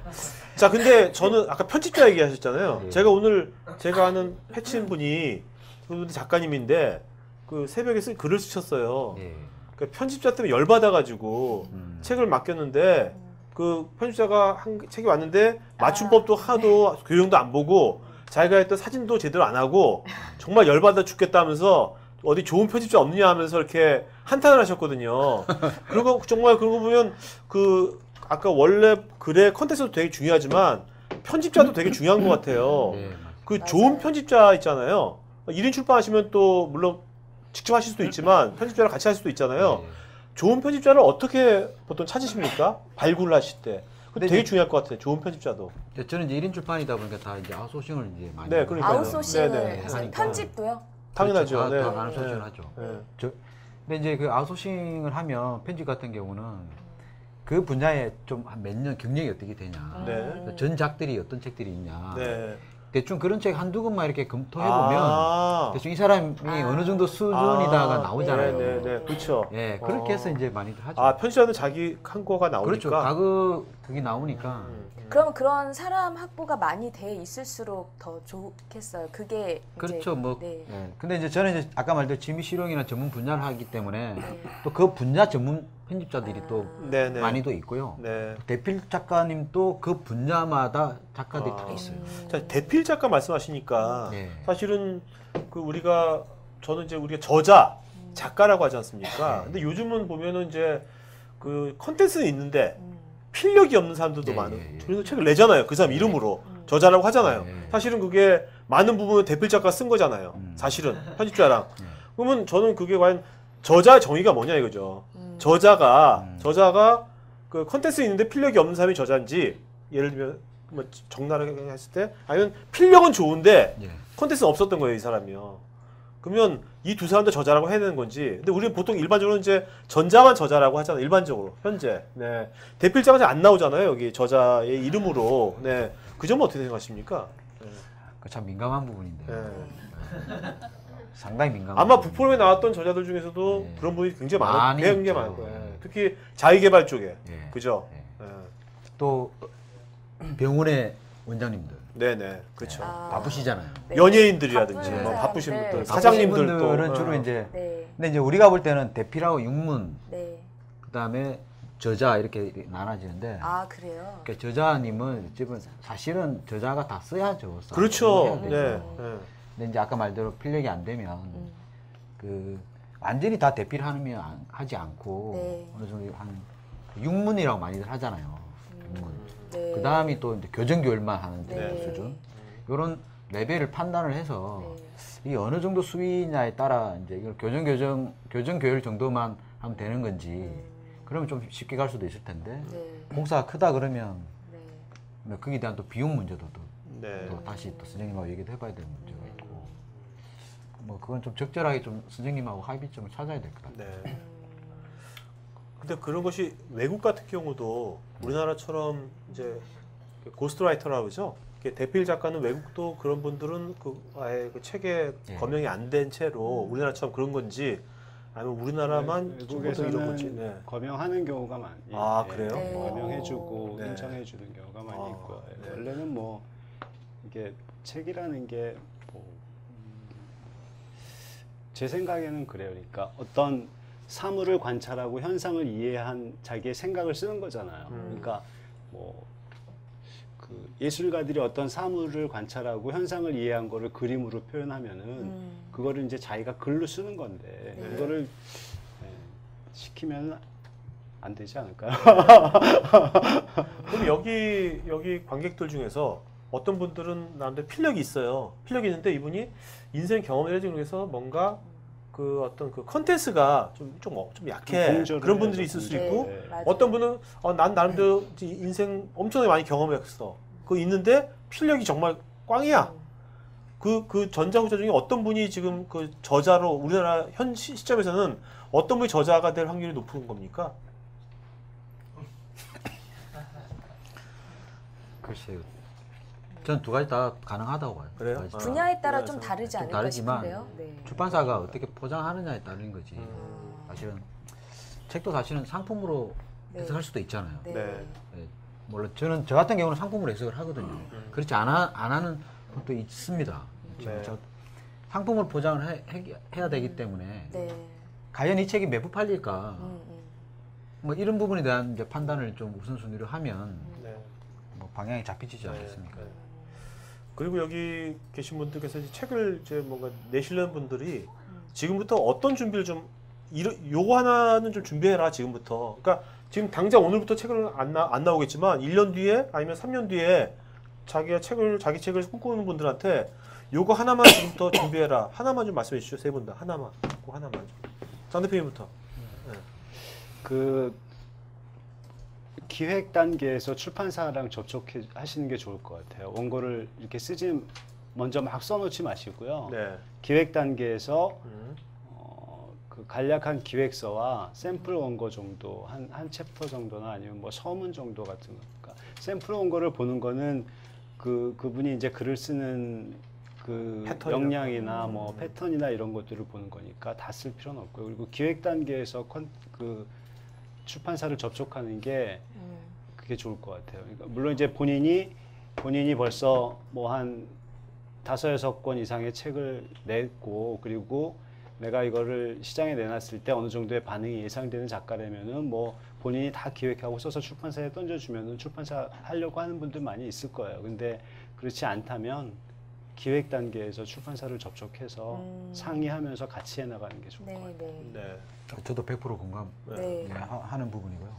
자, 근데 저는 아까 편집자 얘기하셨잖아요. 네. 제가 오늘 제가 아는 패친 분이 그분 작가님인데 그 새벽에 글을 쓰셨어요. 예. 그 편집자 때문에 열받아가지고 책을 맡겼는데 그 편집자가 한 책이 왔는데 맞춤법도 하나도 교정도 안 보고 자기가 했던 사진도 제대로 안 하고 정말 열받아 죽겠다면서 어디 좋은 편집자 없느냐 하면서 이렇게 한탄을 하셨거든요. 그리고 정말 그러고 보면 그 아까 원래 글의 컨텐츠도 되게 중요하지만 편집자도 되게 중요한 것 같아요. 네, 그 맞아요. 좋은 편집자 있잖아요. 1인 출판하시면 또 물론 직접 하실 수도 있지만 편집자랑 같이 할 수도 있잖아요. 네. 좋은 편집자를 어떻게 보통 찾으십니까? 발굴을 하실 때. 그거 근데 되게 이제- 중요할 것 같아요. 좋은 편집자도. 저는 이제 1인 출판이다 보니까 다 이제 아웃소싱을 이제 많이 네, 하고 그러니까요. 아웃소싱을 네네. 하세요. 하니까. 편집도요? 당연하죠. 그렇죠. 네. 다 아웃소싱을 하죠. 네. 근데 이제 그 아웃소싱을 하면 편집 같은 경우는 그 분야에 좀 한 몇 년 경력이 어떻게 되냐, 네. 전작들이 어떤 책들이 있냐, 네. 대충 그런 책 한두 권만 이렇게 검토해보면 아. 대충 이 사람이 어느 정도 수준이다가 나오잖아요. 네, 네, 네. 그렇죠. 예, 그렇게 해서 이제 많이들 하죠. 아, 편집자는 자기 한 거가 나오니까. 그렇죠. 그게 나오니까. 그러면 그런 사람 확보가 많이 돼 있을수록 더 좋겠어요. 그게 그렇죠. 이제, 뭐. 네. 예. 근데 이제 저는 이제 아까 말대로 취미 실용이나 전문 분야를 하기 때문에 네. 또 그 분야 전문 편집자들이 또 네, 네. 많이도 있고요. 네. 대필 작가님도 그 분야마다 작가들이 다 있어요. 자, 대필 작가 말씀하시니까 네. 사실은 그 우리가 우리가 저자, 작가라고 하지 않습니까? 네. 근데 요즘은 보면은 이제 그 컨텐츠는 있는데 필력이 없는 사람들도 예, 많은. 예, 예. 그래서 책을 내잖아요. 그 사람 이름으로 저자라고 하잖아요. 예. 사실은 그게 많은 부분은 대필 작가 쓴 거잖아요. 사실은 편집자랑. 그러면 저는 그게 과연 저자 정의가 뭐냐 이거죠. 저자가 그 컨텐츠 있는데 필력이 없는 사람이 저자인지, 예를 들면 뭐 적나라하게 했을 때, 아니면 필력은 좋은데 예. 컨텐츠는 없었던 거예요, 이 사람이요. 그러면 이 두 사람도 저자라고 해야 되는 건지. 근데 우리는 보통 일반적으로 이제 전자만 저자라고 하잖아요. 일반적으로 현재. 네. 대필자가 잘 안 나오잖아요, 여기 저자의 이름으로. 네. 그 점은 어떻게 생각하십니까? 네. 그 참 민감한 부분인데. 네. 상당히 민감한. 아마 부분이에요. 북포럼에 나왔던 저자들 중에서도 네. 그런 분이 굉장히 많이 굉장히 있죠. 많을 거예요. 네. 특히 자기개발 쪽에. 예. 그죠? 예. 네. 또 병원의 원장님들 네네. 그렇죠. 아. 바쁘시잖아요. 네. 연예인들이라든지 바쁜 뭐 바쁘신 사람들. 분들, 바쁘신 사장님들도. 분들은 주로 이제 네. 근데 이제 우리가 볼 때는 대필하고 육문 네. 그다음에 저자 이렇게 나눠지는데 아, 그래요? 그러니까 저자님은 집은 사실은 저자가 다 써야죠. 써야 그렇죠. 되죠. 네. 네. 근데 이제 아까 말대로 필력이 안 되면 그 완전히 다 대필하면 하지 않고 네. 어느 정도 한 육문이라고 많이들 하잖아요. 육문. 네. 그 다음이 또 이제 교정교열만 하는 네. 수준. 이런 레벨을 판단을 해서 네. 이 어느 정도 수위냐에 따라 이제 이걸 교정교열 정도만 하면 되는 건지 그러면 좀 쉽게 갈 수도 있을 텐데 네. 공사가 크다 그러면 네. 뭐 거기에 대한 또 비용 문제도 또 네. 또 다시 또 선생님하고 얘기도 해봐야 될 문제가 있고 뭐 그건 좀 적절하게 좀 선생님하고 합의점을 찾아야 될 것 같아요. 네. 근데 그런 것이 외국 같은 경우도 우리나라처럼 이제 고스트라이터라고 그러죠. 대필 작가는 외국도 그런 분들은 그 아예 그 책에 예. 검명이 안 된 채로 우리나라처럼 그런 건지 아니면 우리나라만 외국에서는 이런 건지. 네. 검명하는 경우가 많이. 아, 그래요? 네. 검명해주고 네. 인정해주는 경우가 많이 아, 있고요. 네. 원래는 뭐 이게 책이라는 게 뭐, 제 생각에는 그래요. 그러니까 어떤 사물을 관찰하고 현상을 이해한 자기의 생각을 쓰는 거잖아요. 그러니까 뭐 그 예술가들이 어떤 사물을 관찰하고 현상을 이해한 거를 그림으로 표현하면은 그거를 이제 자기가 글로 쓰는 건데 네. 그거를 시키면 안 되지 않을까요? 그럼 여기 관객들 중에서 어떤 분들은 나한테 필력이 있어요. 필력이 있는데 이분이 인생 경험을 해서 뭔가 그 어떤 그 컨텐츠가 좀 약해. 공조를 그런 분들이 해야죠, 있을 수 공조. 있고 네. 맞아요. 어떤 분은 난 나름대로 인생 엄청나게 많이 경험했어. 그거 있는데 필력이 정말 꽝이야. 그 전자후자 중에 어떤 분이 지금 그 저자로 우리나라 현 시점에서는 어떤 분이 저자가 될 확률이 높은 겁니까? 글쎄요. 저는 두 가지 다 가능하다고 봐요. 그래요? 두 가지 다. 분야에 따라 분야에서 좀 다르지 좀 않을까 다르지만 싶은데요. 네. 출판사가 어떻게 포장하느냐에 따른 거지. 사실은 책도 사실은 상품으로 네. 해석할 수도 있잖아요. 네. 네. 네. 물론 저 같은 경우는 상품으로 해석을 하거든요. 그렇지 안 하는 것도 있습니다. 네. 상품을 포장을 해야 되기 때문에 네. 과연 이 책이 매부 팔릴까 음. 뭐 이런 부분에 대한 이제 판단을 좀 우선순위로 하면 네. 뭐 방향이 잡히지 않겠습니까? 네. 그리고 여기 계신 분들께서 이제 책을 이제 뭔가 내시려는 분들이 지금부터 어떤 준비를 좀 요거 하나는 좀 준비해라 지금부터. 그러니까 지금 당장 오늘부터 책을 안 나오겠지만 1년 뒤에 아니면 3년 뒤에 자기 책을 꿈꾸는 분들한테 요거 하나만 지금부터 준비해라. 하나만 좀 말씀해 주시죠. 세 분 다 하나만. 그 하나만 좀. 장 대표님부터. 그 기획 단계에서 출판사랑 접촉하시는 게 좋을 것 같아요. 원고를 이렇게 먼저 막 써놓지 마시고요. 네. 기획 단계에서 그 간략한 기획서와 샘플 원고 정도 한 챕터 정도나 아니면 뭐 서문 정도 같은 거. 그러니까 샘플 원고를 보는 거는 그분이 이제 글을 쓰는 그 패턴이나. 역량이나 뭐 패턴이나 이런 것들을 보는 거니까 다 쓸 필요는 없고요. 그리고 기획 단계에서 그 출판사를 접촉하는 게 그게 좋을 것 같아요. 그러니까 물론 이제 본인이 벌써 뭐 한 5-6권 이상의 책을 냈고 그리고 내가 이거를 시장에 내놨을 때 어느 정도의 반응이 예상되는 작가라면은 뭐 본인이 다 기획하고 써서 출판사에 던져주면은 출판사 하려고 하는 분들 많이 있을 거예요. 근데 그렇지 않다면 기획 단계에서 출판사를 접촉해서 상의하면서 같이 해나가는 게 좋을 것 같아요. 네. 네. 저도 100% 공감 네. 하는 부분이고요.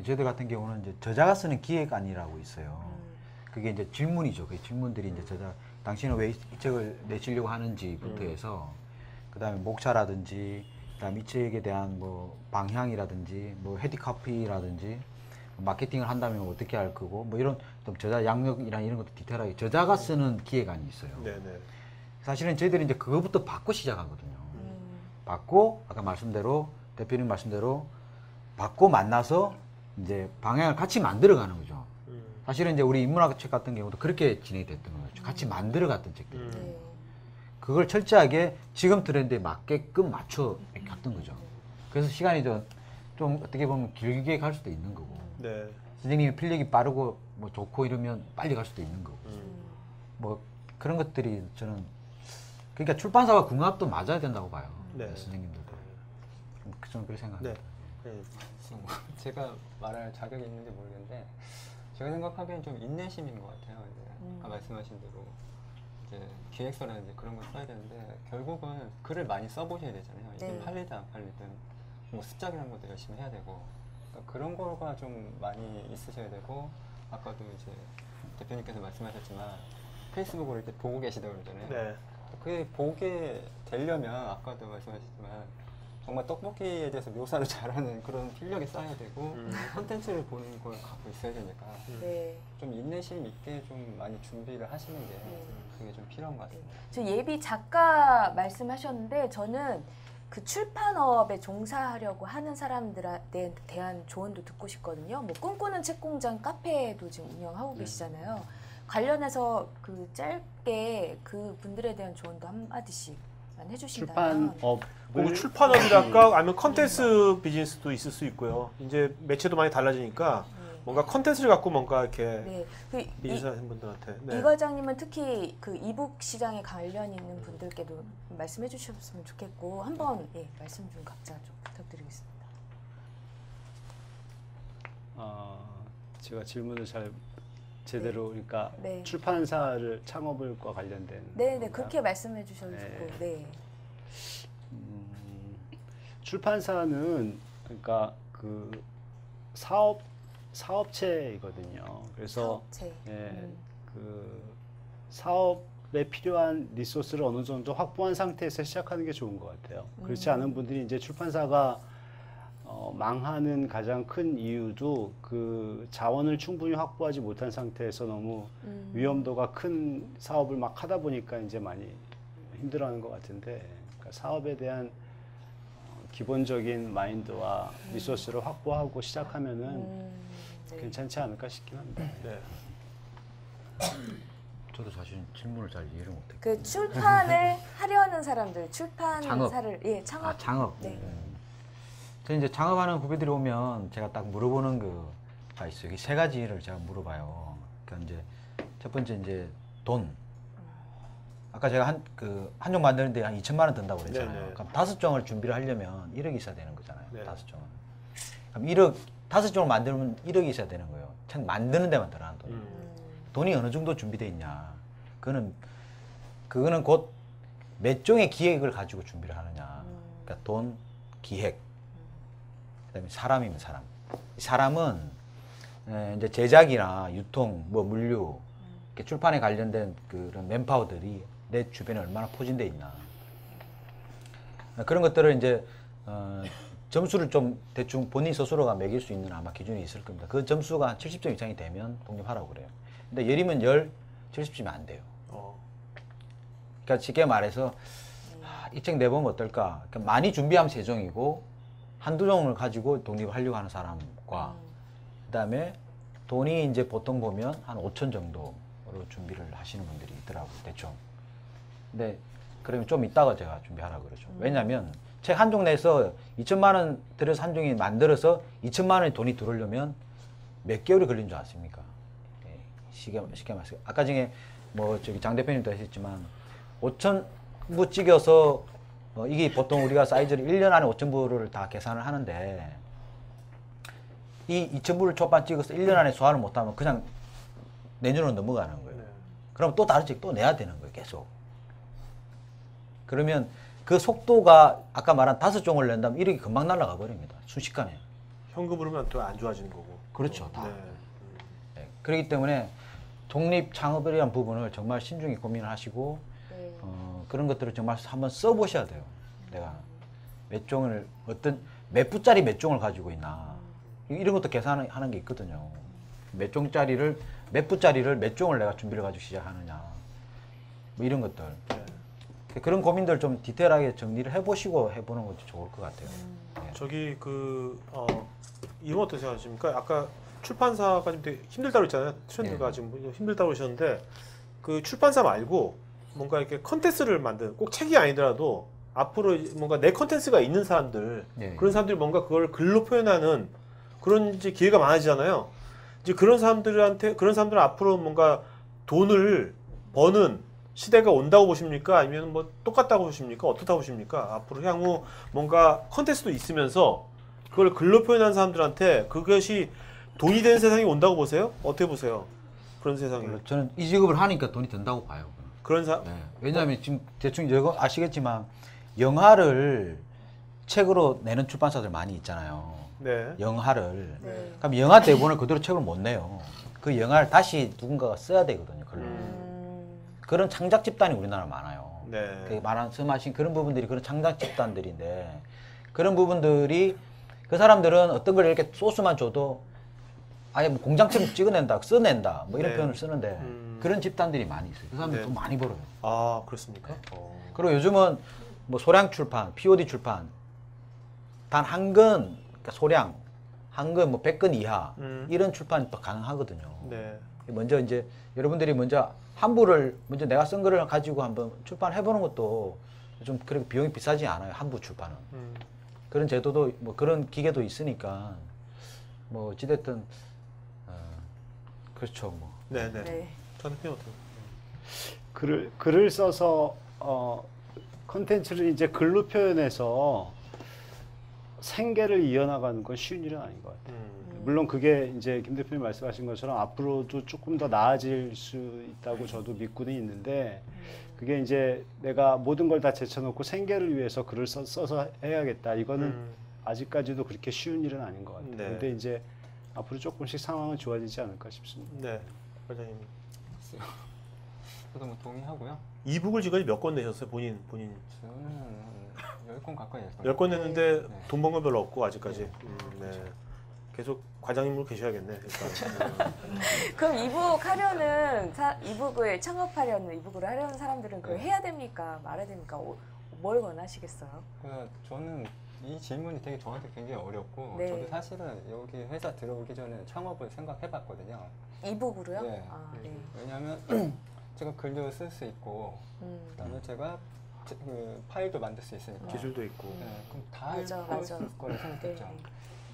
저희들 같은 경우는 이제 저자가 쓰는 기획안이라고 있어요. 그게 이제 질문이죠. 그 질문들이 이제 당신은 왜 이 책을 내시려고 하는지부터 해서 그다음에 목차라든지 그다음에 이 책에 대한 뭐 방향이라든지 뭐 헤디카피라든지 마케팅을 한다면 어떻게 할 거고 뭐 이런 좀 저자 양력이나 이런 것도 디테일하게 저자가 쓰는 기획안이 있어요. 네네. 사실은 저희들이 이제 그거부터 받고 시작하거든요. 받고 아까 말씀대로 대표님 말씀대로 받고 만나서 이제 방향을 같이 만들어가는 거죠. 사실은 이제 우리 인문학 책 같은 경우도 그렇게 진행이 됐던 거죠. 같이 만들어갔던 책들. 네. 그걸 철저하게 지금 트렌드에 맞게끔 맞춰 갔던 거죠. 그래서 시간이 좀 어떻게 보면 길게 갈 수도 있는 거고. 네. 선생님이 필력이 빠르고 뭐 좋고 이러면 빨리 갈 수도 있는 거고. 뭐 그런 것들이 저는 그러니까 출판사와 궁합도 맞아야 된다고 봐요. 네. 선생님들도. 저는 그렇게 생각합니다. 네. 네. 제가 말할 자격이 있는지 모르겠는데 제가 생각하기엔 좀 인내심인 것 같아요. 이제 아까 말씀하신 대로 이제 기획서라든지 그런 걸 써야 되는데 결국은 글을 많이 써보셔야 되잖아요. 이게 네. 팔리든 안 팔리든 뭐 습작이라는 것도 열심히 해야 되고 그러니까 그런 거가 좀 많이 있으셔야 되고 아까도 이제 대표님께서 말씀하셨지만 페이스북을 이렇게 보고 계시다고 그러잖아요. 네. 그게 보게 되려면 아까도 말씀하셨지만 정말 떡볶이에 대해서 묘사를 잘하는 그런 필력이 쌓여야 되고 컨텐츠를 보는 걸 갖고 있어야 되니까 네. 좀 인내심 있게 좀 많이 준비를 하시는 게 그게 좀 필요한 것 같습니다. 저 예비 작가 말씀하셨는데 저는 그 출판업에 종사하려고 하는 사람들에 대한 조언도 듣고 싶거든요. 뭐 꿈꾸는 책공장 카페도 지금 운영하고 계시잖아요. 관련해서 그 짧게 그 분들에 대한 조언도 한 마디씩만 해주신다면. 출판업 뭐 출판업이랄까 아니면 컨텐츠 비즈니스도 있을 수 있고요. 이제 매체도 많이 달라지니까 뭔가 컨텐츠를 갖고 뭔가 이렇게 네. 그 비즈니스 하는 분들한테. 네. 이 과장님은 특히 그 이북 시장에 관련 있는 분들께도 말씀해 주셨으면 좋겠고 한번 말씀 좀 각자 좀 부탁드리겠습니다. 제가 질문을 잘 제대로 그러니까 네. 출판사를 창업을과 관련된 네, 건가요? 그렇게 말씀해 주셔도 네. 좋고. 네. 출판사는 그러니까 그 사업체이거든요. 그래서 사업체. 그 사업에 필요한 리소스를 어느 정도 확보한 상태에서 시작하는 게 좋은 것 같아요. 그렇지 않은 분들이 이제 출판사가 망하는 가장 큰 이유도 그 자원을 충분히 확보하지 못한 상태에서 너무 위험도가 큰 사업을 막 하다 보니까 이제 많이 힘들어하는 것 같은데, 그러니까 사업에 대한 기본적인 마인드와 리소스를 확보하고 시작하면은 네. 괜찮지 않을까 싶긴 합니다. 네. 저도 사실 질문을 잘 이해를 못해요. 그 출판을 하려는 사람들, 출판사를 창업. 창업. 네. 저 이제 창업하는 후배들이 오면 제가 딱 물어보는 거가 있어요. 이게 세 가지를 제가 물어봐요. 그러니까 이제 첫 번째 이제 돈. 아까 제가 한 종 만드는데 한 2천만 원 든다고 그랬잖아요. 네네. 그럼 5종을 준비를 하려면 1억이 있어야 되는 거잖아요. 네. 5종은. 그럼 1억, 5종을 만들면 1억이 있어야 되는 거예요. 참 만드는 데만 들어가는 돈. 돈이 어느 정도 준비되어 있냐. 그거는 곧 몇 종의 기획을 가지고 준비를 하느냐. 그러니까 돈, 기획. 그다음에 사람이면 사람. 사람은 이제 제작이나 유통, 뭐 물류, 이렇게 출판에 관련된 그런 맨파워들이 내 주변에 얼마나 포진돼 있나. 그런 것들을 이제 점수를 좀 대충 본인 스스로가 매길 수 있는 아마 기준이 있을 겁니다. 그 점수가 한 70점 이상이 되면 독립하라고 그래요. 근데 예리면 70점이 안 돼요. 그러니까 쉽게 말해서 이 책 내보면 어떨까? 그러니까 많이 준비하면 3종이고 한두 종을 가지고 독립하려고 하는 사람과 그다음에 돈이 이제 보통 보면 한 5천 정도로 준비를 하시는 분들이 있더라고요. 대충. 근데 그러면 좀 이따가 제가 준비하라고 그러죠. 왜냐면 책 한 종 내서 2천만 원 들여서 한 종이 만들어서 2천만 원의 돈이 들어오려면 몇 개월이 걸린 줄 아십니까? 쉽게 말해서 아까 중에 뭐 저기 장 대표님도 하셨지만 5,000부 찍어서 이게 보통 우리가 사이즈를 1년 안에 5,000부를 다 계산을 하는데 이 2,000부를 초반 찍어서 1년 안에 소화를 못하면 그냥 내년으로 넘어가는 거예요. 네. 그럼 또 다른 책 또 내야 되는 거예요. 계속. 그러면 그 속도가 아까 말한 5종을 낸다면 1억이 금방 날아가 버립니다. 순식간에. 현금으로 하면 또 안 좋아지는 거고. 그렇죠. 다. 네. 네. 그렇기 때문에 독립 창업에 대한 부분을 정말 신중히 고민을 하시고 네. 그런 것들을 정말 한번 써보셔야 돼요. 내가 몇 종을 몇 부짜리 몇 종을 가지고 있나 이런 것도 계산하는 게 있거든요. 몇 종짜리를 몇 부짜리를 몇 종을 내가 준비를 가지고 시작하느냐 뭐 이런 것들. 그런 고민들 좀 디테일하게 정리를 해보시고 해보는 것도 좋을 것 같아요. 네. 저기 이건 어떻게 생각하십니까? 아까 출판사가 좀 되게 힘들다고 했잖아요. 트렌드가 네. 지금 힘들다고 하셨는데 그 출판사 말고 뭔가 이렇게 컨텐츠를 만드는 꼭 책이 아니더라도 앞으로 뭔가 내 컨텐츠가 있는 사람들 네. 그런 사람들이 뭔가 그걸 글로 표현하는 그런 이제 기회가 많아지잖아요. 이제 그런 사람들은 앞으로 뭔가 돈을 버는 시대가 온다고 보십니까? 아니면 뭐 똑같다고 보십니까? 어떻다고 보십니까? 앞으로 향후 뭔가 컨텐츠도 있으면서 그걸 글로 표현한 사람들한테 그것이 돈이 되는 세상이 온다고 보세요? 어떻게 보세요? 그런 세상이. 저는 이 직업을 하니까 돈이 든다고 봐요. 네. 왜냐하면 지금 대충 이거 아시겠지만 영화를 책으로 내는 출판사들 많이 있잖아요. 네. 영화를. 네. 그럼 영화 대본을 그대로 책으로 못 내요. 그 영화를 다시 누군가가 써야 되거든요. 글로. 그런 창작 집단이 우리나라 많아요. 네. 그 말씀하신 그런 부분들이 그런 창작 집단들인데 그런 부분들이 그 사람들은 어떤 걸 이렇게 소스만 줘도 아예 뭐 공장처럼 찍어낸다, 써낸다 뭐 이런 네. 표현을 쓰는데 그런 집단들이 많이 있어요. 그 사람들 네. 돈 많이 벌어요. 아 그렇습니까? 그리고 요즘은 뭐 소량 출판, POD 출판 단 한 권, 그러니까 소량 한 권 뭐 100권 이하 이런 출판이 또 가능하거든요. 네. 먼저 이제 여러분들이 먼저 한 부를 먼저 내가 쓴 거를 가지고 한번 출판해 보는 것도 좀 그렇게 비용이 비싸지 않아요. 한 부 출판은. 그런 제도도 뭐 그런 기계도 있으니까 뭐 어찌됐든 그렇죠 뭐. 네네. 네. 저는 그냥 어떻게? 글을 써서 컨텐츠를 이제 글로 표현해서 생계를 이어나가는 건 쉬운 일은 아닌 것 같아요. 물론 그게 이제 김 대표님 말씀하신 것처럼 앞으로도 조금 더 나아질 수 있다고 저도 믿고는 있는데 그게 이제 내가 모든 걸 다 제쳐놓고 생계를 위해서 글을 써서 해야겠다. 이거는 아직까지도 그렇게 쉬운 일은 아닌 것 같아요. 네. 근데 이제 앞으로 조금씩 상황은 좋아지지 않을까 싶습니다. 네. 과장님. 저도 뭐 동의하고요. 이북을 지금까지 몇 권 내셨어요? 본인. 저는 10권 가까이 냈어요. 10권 냈는데 네. 돈 번 건 별로 없고 아직까지. 네. 계속 과장님으로 계셔야겠네. 일단. 그럼 이북 하려는 이북을 창업하려는 이북을 하려는 사람들은 그걸 해야 됩니까? 말아야 됩니까? 뭘 원하시겠어요? 저는 이 질문이 되게 저한테 굉장히 어렵고 네. 저도 사실은 여기 회사 들어오기 전에 창업을 생각해봤거든요. 이북으로요? 네. 아, 네. 왜냐하면 제가 글도 쓸 수 있고 그다음에 제가 그 파일도 만들 수 있으니까 기술도 있고. 네, 그럼 다 맞아, 할 맞아. 수 있을 거라 생각했죠. 네.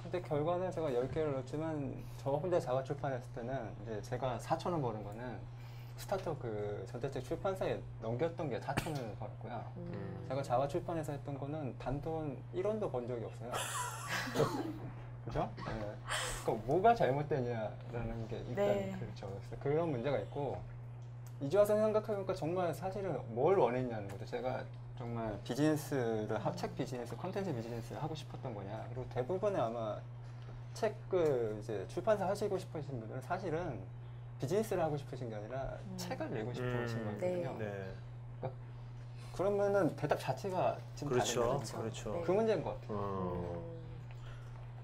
근데 결과는 제가 10개를 넣었지만 저 혼자 자가 출판했을 때는 이제 제가 4,000원 버는 거는 스타트업 그 전자책 출판사에 넘겼던 게 4,000원을 벌었고요. 제가 자가 출판해서 했던 거는 단돈 1원도 번 적이 없어요. 그죠? 네. 그러니까 뭐가 잘못되냐라는 게 일단 네. 그렇죠. 그래서 그런 문제가 있고 이제 와서 생각해보니까 정말 사실은 뭘 원했냐는 거죠. 제가 정말 비즈니스를 책 비즈니스, 컨텐츠 비즈니스를 하고 싶었던 거냐. 그리고 대부분의 아마 책 이제 출판사 하시고 싶으신 분들은 사실은 비즈니스를 하고 싶으신 게 아니라 책을 내고 싶으신 거거든요. 네. 그러면은 대답 자체가 지금 그렇죠. 다른 거죠. 그렇죠. 네. 그 문제인 것 같아요.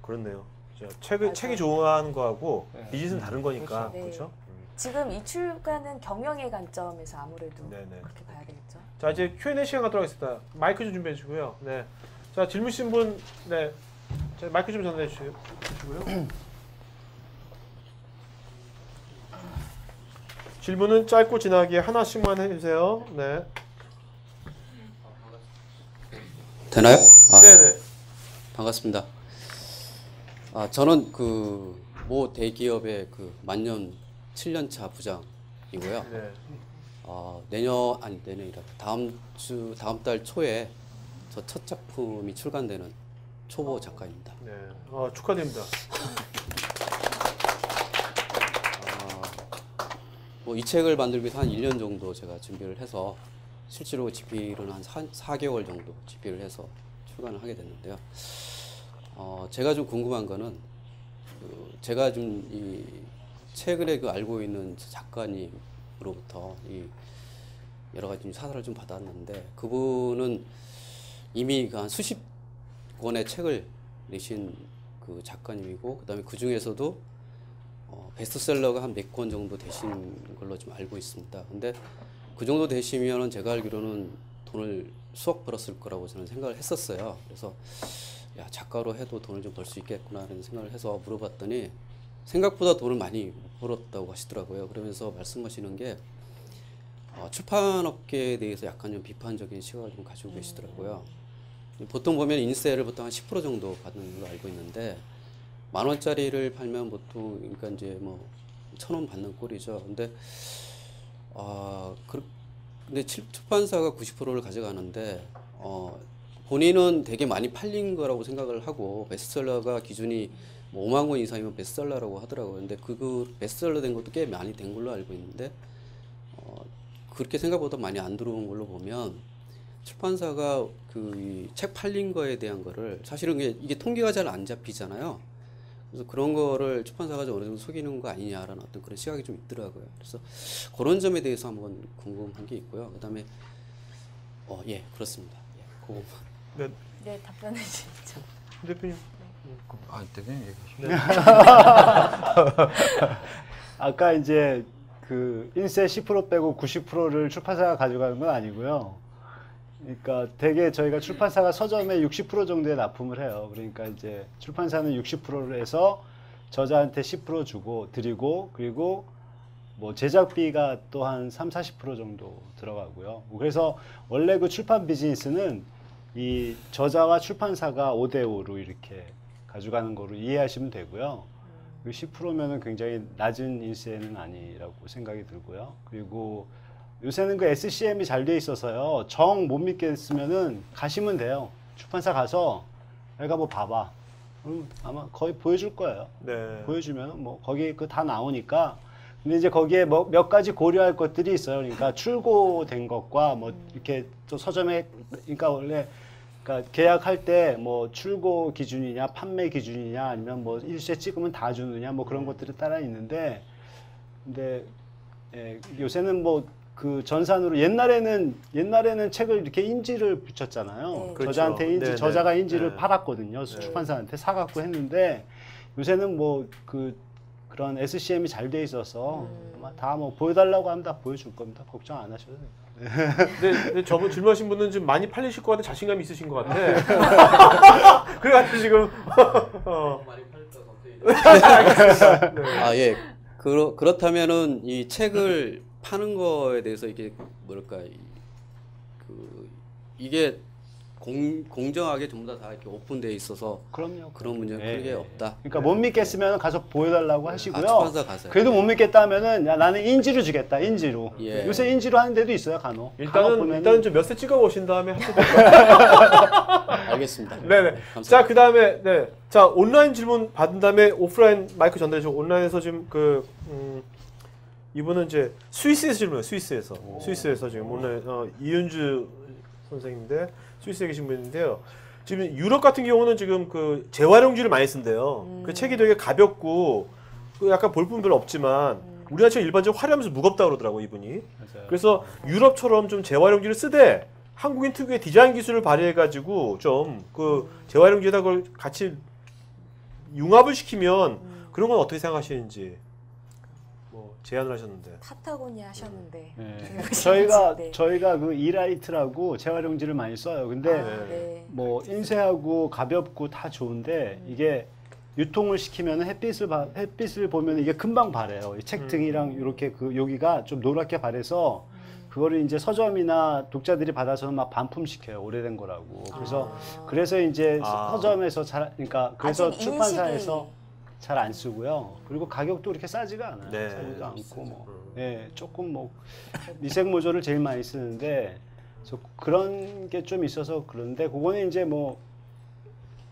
그렇네요. 맞아요. 책이 좋아하는 거하고 네. 비즈니스는 다른 거니까. 그렇죠. 그렇죠? 지금 이 출간은 경영의 관점에서 아무래도 네네. 그렇게 봐야 되겠죠. 자, 이제 Q&A 시간 갖도록 하겠습니다. 마이크 좀 준비해 주시고요. 네. 자, 질문 주신 분, 네. 자, 마이크 좀 전달해 주시고요. 질문은 짧고 진하게 하나씩만 해주세요. 네. 되나요? 네네. 반갑습니다. 저는 모 대기업의 만년 7년차 부장이고요. 네. 내년이라 다음 달 초에 저 첫 작품이 출간되는 초보 작가입니다. 네. 축하드립니다. 이 책을 만들기 위해서 한 1년 정도 제가 준비를 해서 실제로 집필은 한 4개월 정도 집필을 해서 출간을 하게 됐는데요. 제가 좀 궁금한 거는 제가 좀 이 최근에 알고 있는 작가님으로부터 이 여러 가지 사사를 좀 받았는데 그분은 이미 한 수십 권의 책을 내신 그 작가님이고 그다음에 그 중에서도 베스트셀러가 한 몇 권 정도 되신 걸로 좀 알고 있습니다. 근데 그 정도 되시면은 제가 알기로는 돈을 수억 벌었을 거라고 저는 생각을 했었어요. 그래서 야, 작가로 해도 돈을 좀 벌 수 있겠구나라는 생각을 해서 물어봤더니 생각보다 돈을 많이 못 벌었다고 하시더라고요. 그러면서 말씀하시는 게 출판업계에 대해서 약간 좀 비판적인 시각을 좀 가지고 계시더라고요. 보통 보면 인세를 보통 한 10% 정도 받는 걸로 알고 있는데 10,000원짜리를 팔면 보통 그러니까 이제 1,000원 받는 꼴이죠. 근데 근데 출판사가 90%를 가져가는데 본인은 되게 많이 팔린 거라고 생각을 하고 베스트셀러가 기준이 5만 권 이상이면 베스트셀러라고 하더라고요. 근데 그 베스트셀러 된 것도 꽤 많이 된 걸로 알고 있는데 그렇게 생각보다 많이 안 들어온 걸로 보면 출판사가 그 책 팔린 거에 대한 거를 사실은 이게 통계가 잘 안 잡히잖아요. 그래서 그런 거를 출판사가 좀 어느 정도 속이는 거 아니냐라는 어떤 그런 시각이 좀 있더라고요. 그래서 그런 점에 대해서 한번 궁금한 게 있고요. 그다음에 예, 그렇습니다. 예, 그거. 네. 네, 답변해 주시죠. 대표님. 대표님 얘기하시죠. 네. 아까 이제 그 인쇄 10% 빼고 90%를 출판사가 가져가는 건 아니고요. 그러니까 대개 저희가 출판사가 서점에 60% 정도에 납품을 해요. 그러니까 이제 출판사는 60%를 해서 저자한테 10% 주고 드리고, 그리고 뭐 제작비가 또 한 30-40% 정도 들어가고요. 그래서 원래 그 출판 비즈니스는 이 저자와 출판사가 5대5로 이렇게 가져가는 거로 이해하시면 되고요. 10%면은 굉장히 낮은 인세는 아니라고 생각이 들고요. 그리고 요새는 그 SCM이 잘 돼 있어서요. 정 못 믿겠으면은 가시면 돼요. 출판사 가서 내가 뭐 봐봐. 그럼 아마 거의 보여줄 거예요. 네. 보여주면 뭐 거기 그 다 나오니까. 근데 이제 거기에 뭐 몇 가지 고려할 것들이 있어요. 그러니까 출고된 것과 뭐 이렇게 또 서점에, 그러니까 원래 그러니까 계약할 때 뭐 출고 기준이냐, 판매 기준이냐, 아니면 뭐 일쇄 찍으면 다 주느냐, 뭐 그런 것들이 따라 있는데, 근데 요새는 뭐 그 전산으로 옛날에는 책을 이렇게 인지를 붙였잖아요. 네. 그렇죠. 저자한테 인지, 네네. 저자가 인지를 네. 팔았거든요. 네. 출판사한테 사갖고 했는데, 요새는 뭐 그런 SCM이 잘 돼 있어서 다 뭐 보여달라고 하면 다 보여줄 겁니다. 걱정 안 하셔도 돼요. 근데 저번 질문하신 분은 좀 많이 팔리실 것 같은 자신감이 있으신 것 같아. 그래가지고 지금 아, 예. 그렇다면은 이 책을 파는 거에 대해서 이게 뭐랄까, 이게 공정하게 전부 다 이렇게 오픈되어 있어서 그럼요. 그런 문제는 예, 크게 예. 없다. 그러니까 못 믿겠으면 가서 보여달라고 하시고요. 출판사 가세요. 그래도 못 믿겠다 하면은 야, 나는 인지로 주겠다. 인지로. 예. 요새 인지로 하는 데도 있어요. 간혹. 일단은 좀 몇 세 찍어 보신 다음에 하셔도 알겠습니다. 네네. 감사합니다. 자, 그 다음에, 네. 자, 온라인 질문 받은 다음에 오프라인 마이크 전달해 주고, 온라인에서 지금 이분은 이제 스위스에서 질문해요, 스위스에서. 스위스에서 지금 온라인, 이윤주 선생님인데, 스위스에 계신 분인데요. 지금 유럽 같은 경우는 지금 그 재활용지를 많이 쓴대요. 그 책이 되게 가볍고, 그 약간 볼품 별로 없지만, 우리나라 책 일반적으로 화려하면서 무겁다 그러더라고, 이분이. 맞아요. 그래서 유럽처럼 좀 재활용지를 쓰되, 한국인 특유의 디자인 기술을 발휘해가지고 좀 그 재활용지에다 그걸 같이 융합을 시키면 그런 건 어떻게 생각하시는지 뭐 제안을 하셨는데. 파타고니아 하셨는데. 네. 네. 저희가 그 이라이트라고 재활용지를 많이 써요. 근데 네. 뭐 인쇄하고 가볍고 다 좋은데 이게 유통을 시키면 햇빛을 보면 이게 금방 바래요. 이 책 등이랑 이렇게 그 여기가 좀 노랗게 바래서 그거를 이제 서점이나 독자들이 받아서는 막 반품시켜요. 오래된 거라고. 그래서 이제 서점에서 그러니까 그래서 아직 출판사에서 잘 안 쓰고요. 그리고 가격도 그렇게 싸지가 않아요. 네. 싸지도 않고 뭐. 예, 조금 뭐 미색 모조를 제일 많이 쓰는데 그런 게 좀 있어서 그런데 그거는 이제 뭐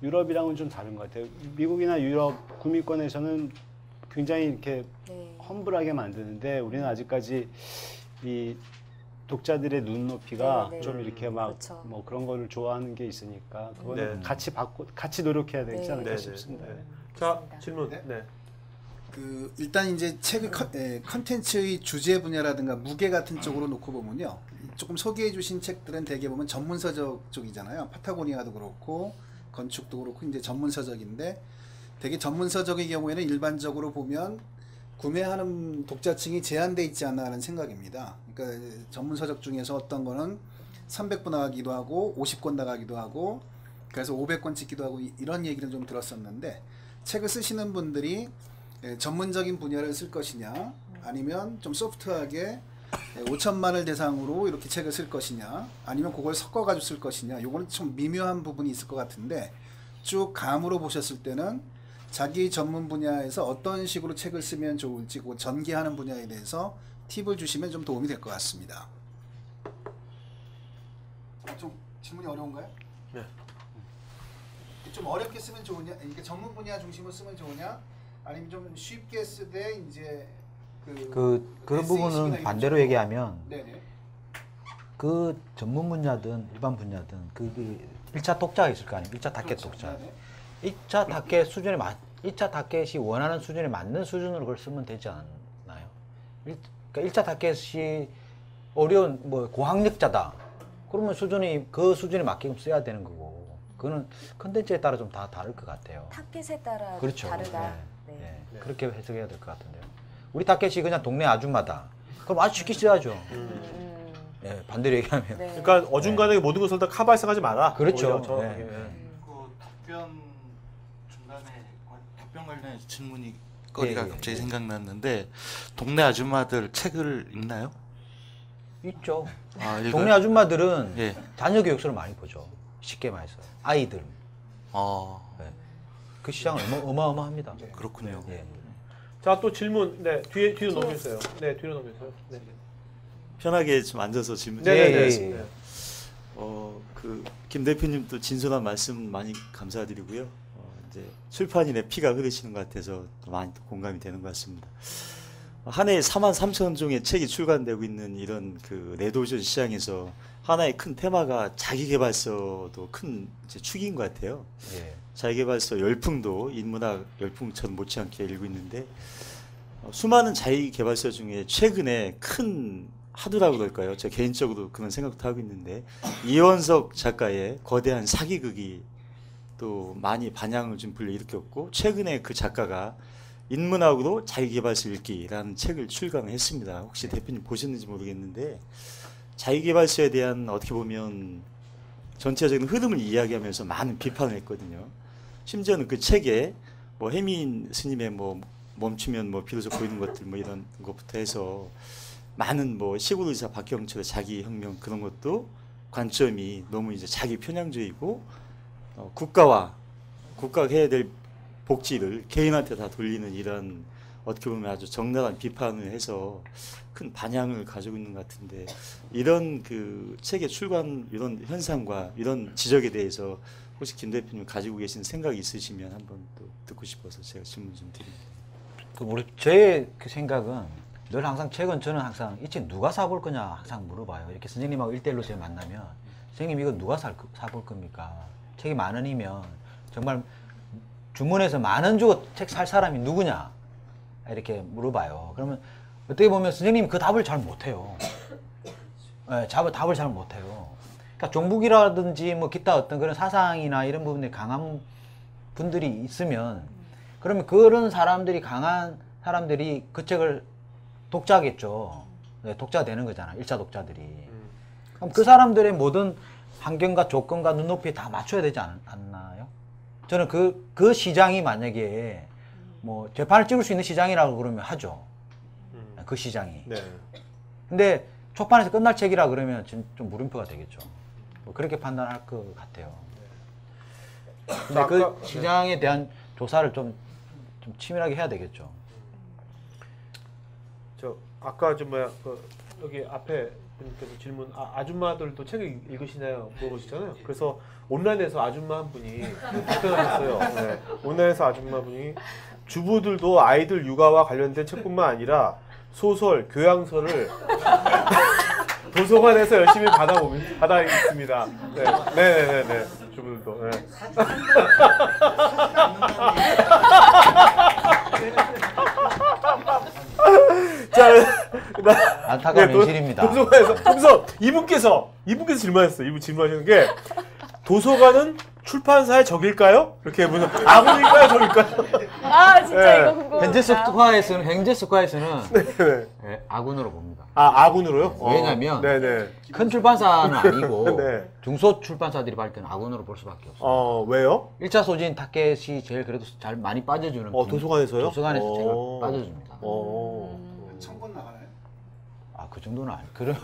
유럽이랑은 좀 다른 것 같아요. 미국이나 유럽 구미권에서는 굉장히 이렇게 험블하게 만드는데 우리는 아직까지 이 독자들의 눈높이가 좀 이렇게 막 뭐 그런 거를 좋아하는 게 있으니까 그거는 같이 노력해야 되지 않을까 싶습니다. 자, 질문. 네. 일단 이제 책의 컨텐츠의 주제 분야라든가 무게 같은 쪽으로 놓고 보면요. 조금 소개해 주신 책들은 대개 보면 전문서적 쪽이잖아요. 파타고니아도 그렇고 건축도 그렇고 이제 전문서적인데 되게 전문서적의 경우에는 일반적으로 보면 구매하는 독자층이 제한돼 있지 않나 하는 생각입니다. 그러니까 전문서적 중에서 어떤 거는 300부 나가기도 하고 50권 나가기도 하고 그래서 500권 찍기도 하고 이런 얘기를 좀 들었었는데 책을 쓰시는 분들이 전문적인 분야를 쓸 것이냐 아니면 좀 소프트하게 5천만을 대상으로 이렇게 책을 쓸 것이냐 아니면 그걸 섞어가지고 쓸 것이냐 요거는 좀 미묘한 부분이 있을 것 같은데 쭉 감으로 보셨을 때는 자기 전문 분야에서 어떤 식으로 책을 쓰면 좋을지 그 전개하는 분야에 대해서 팁을 주시면 좀 도움이 될 것 같습니다. 좀 질문이 어려운가요? 네. 좀 어렵게 쓰면 좋으냐? 이게 전문 분야 중심으로 쓰면 좋으냐? 아니면 좀 쉽게 쓰되 이제 그런 부분은 반대로 얘기하면 네네. 그 전문 분야든 일반 분야든 그 1차 독자가 있을 거 아니에요. 1차 타겟 독자. 네네. 1차 타겟 수준에 1차 타겟이 원하는 수준에 맞는 수준으로 그걸 쓰면 되지 않나요? 그러니까 1차 타겟이 어려운 뭐 고학력자다. 그러면 그 수준에 맞게끔 써야 되는 거고. 그거는 컨텐츠에 따라 좀 다 다를 것 같아요. 타겟에 따라 그렇죠. 다르다. 네. 네. 네. 그렇게 해석해야 될 것 같은데요. 우리 타겟이 그냥 동네 아줌마다. 그럼 아주 쉽게 써야죠. 네, 반대로 얘기하면. 네. 그러니까 어중간하게 모든 것을 다 카바이성하지 마라. 그렇죠. 오히려 정확하게. 네. 그 답변 중간에 답변 관련 질문이 거리가 갑자기 생각났는데 동네 아줌마들 책을 읽나요? 있죠. 아, 읽어요? 동네 아줌마들은 예. 자녀 교육서를 많이 보죠. 쉽게 말해서. 아이들. 어, 네. 그 시장은 어마어마합니다. 그렇군요. 예. 자, 또 질문. 네, 뒤로 넘겨주세요. 네, 뒤로 넘겨주세요. 네. 편하게 좀 앉아서 질문. 네, 네, 예, 네. 예. 그 김 대표님도 진솔한 말씀 많이 감사드리고요. 이제 출판인의 피가 흐르시는 것 같아서 많이 또 공감이 되는 것 같습니다. 한 해에 43,000종의 책이 출간되고 있는 이런 그 레드오션 시장에서 하나의 큰 테마가 자기계발서도 큰 이제 축인 것 같아요. 예. 자기계발서 열풍도 인문학 열풍처럼 못지않게 일고 있는데 수많은 자기계발서 중에 최근에 큰 하드라고 그럴까요? 제가 개인적으로 그런 생각도 하고 있는데 이원석 작가의 거대한 사기극이 또 많이 반향을 좀 불러일으켰고 최근에 그 작가가 인문학으로 자기계발서 읽기라는 책을 출간했습니다. 혹시 대표님 보셨는지 모르겠는데 자기계발서에 대한 어떻게 보면 전체적인 흐름을 이야기하면서 많은 비판을 했거든요. 심지어는 그 책에 뭐 해민 스님의 뭐 멈추면 뭐 비로소 보이는 것들 뭐 이런 것부터 해서 많은 뭐 시골의사 박경철의 자기혁명 그런 것도 관점이 너무 이제 자기 편향적이고 국가가 해야 될 복지를 개인한테 다 돌리는 이런 어떻게 보면 아주 적나라한 비판을 해서 큰 반향을 가지고 있는 것 같은데 이런 그 책의 출간 이런 현상과 이런 지적에 대해서 혹시 김 대표님 가지고 계신 생각이 있으시면 한번 또 듣고 싶어서 제가 질문 좀 드립니다. 제 그 생각은 늘 항상 책은 저는 항상 이 책 누가 사볼 거냐 항상 물어봐요. 이렇게 선생님하고 1대1로 제가 만나면 선생님 이거 누가 사볼 겁니까? 책이 10,000원이면 정말 주문해서 10,000원 주고 책 살 사람이 누구냐? 이렇게 물어봐요. 그러면 어떻게 보면 선생님이 그 답을 잘 못해요. 네, 답을 잘 못해요. 그러니까 종북이라든지 뭐 기타 어떤 그런 사상이나 이런 부분에 강한 분들이 있으면 그러면 그런 사람들이 강한 사람들이 그 책을 독자겠죠. 네, 독자가 되는 거잖아. 1차 독자들이. 그럼 그 사람들의 모든 환경과 조건과 눈높이에 다 맞춰야 되지 않나요? 저는 그 시장이 만약에 뭐 재판을 찍을 수 있는 시장이라고 그러면 하죠. 그 시장이. 네. 근데 초판에서 끝날 책이라 그러면 좀 물음표가 되겠죠. 뭐 그렇게 판단할 것 같아요. 근데 그 시장에 대한 조사를 좀 치밀하게 해야 되겠죠. 저 아까 여기 앞에 분께서 질문 아줌마들도 책을 읽으시나요? 물어보시잖아요. 그래서 온라인에서 아줌마 한 분이 답변하셨어요. 네. 온라인에서 아줌마 분이 주부들도 아이들 육아와 관련된 책뿐만 아니라 소설, 교양서를 도서관에서 열심히 받아 읽습니다. 네. 주부들도. 네. 자, 안타까운 현실입니다. 도서관에서 이분께서 질문하셨어요. 이분 질문하시는 게 도서관은 출판사의 적일까요? 이렇게 무슨 아군일까요, 적일까요? 아 진짜 네. 이거 궁금합니다. 현재 스코어에서는 네. 네, 아군으로 봅니다. 아군으로요? 왜냐면 네네. 큰 출판사는 아니고 네. 중소 출판사들이 받을 때는 아군으로 볼 수밖에 없어요. 왜요? 1차 소진 타겟이 제일 그래도 잘 많이 빠져주는 도서관에서요? 도서관에서 책을 빠져줍니다. 청권 나가나요? 그 정도는 아니. 그럼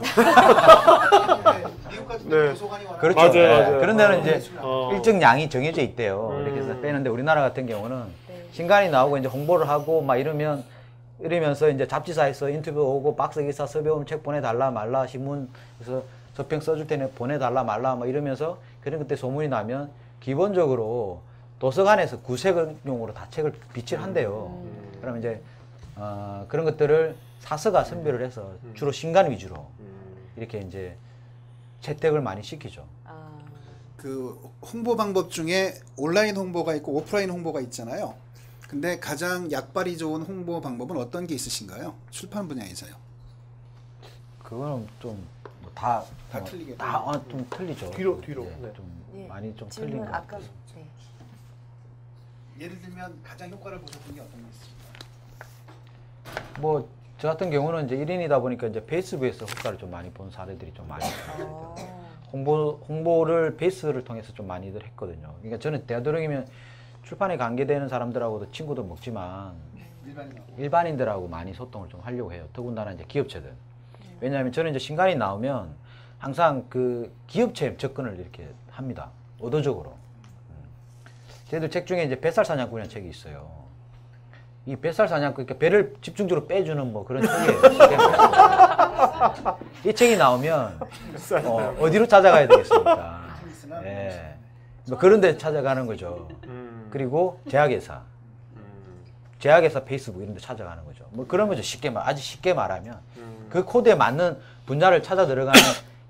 미국 같은 네. 도서관이 와요. 그렇죠. 맞아요, 네. 맞아요. 그런 데는 이제 어. 일정 양이 정해져 있대요. 이렇게 해서 빼는데 우리나라 같은 경우는 네. 신간이 나오고 이제 홍보를 하고 막 이러면서 이제 잡지사에서 인터뷰 오고 박스 기사 섭외 오면 책 보내달라 말라 신문에서 서평 써줄 때는 보내달라 말라 막 이러면서 그런 그때 소문이 나면 기본적으로 도서관에서 구색용으로 다 책을 비치를 한대요. 그러면 이제 그런 것들을 사서가 선별을 해서 주로 신간 위주로 이렇게 이제 채택을 많이 시키죠. 그 홍보 방법 중에 온라인 홍보가 있고 오프라인 홍보가 있잖아요. 근데 가장 약발이 좋은 홍보 방법은 어떤 게 있으신가요? 출판 분야에서요. 그거는 좀 다 틀리게 다좀 틀리죠. 뒤로. 네, 네. 좀 예, 많이 좀 질문 틀린 것 아까 같아요. 네. 예를 들면 가장 효과를 보셨던 게 어떤 게 있습니까? 뭐 저 같은 경우는 이제 1인이다 보니까 이제 페이스북에서 효과를 좀 많이 본 사례들이 좀 많이 있어요. 홍보를 베이스를 통해서 좀 많이들 했거든요. 그러니까 저는 되도록이면 출판에 관계되는 사람들하고도 친구도 먹지만 일반인들하고 많이 소통을 좀 하려고 해요. 더군다나 이제 기업체들. 왜냐하면 저는 이제 신간이 나오면 항상 그 기업체 접근을 이렇게 합니다. 의도적으로. 저희들 책 중에 이제 뱃살 사냥꾼이라는 책이 있어요. 이 뱃살 사냥꾼, 그러니까 배를 집중적으로 빼주는 뭐 그런 책이에요. 이 책이 나오면 어디로 찾아가야 되겠습니까? 예. 뭐 그런 데 찾아가는 거죠. 그리고 제약회사. 제약회사 페이스북 이런 데 찾아가는 거죠. 뭐 그런 거죠. 아주 쉽게 말하면. 그 코드에 맞는 분야를 찾아 들어가는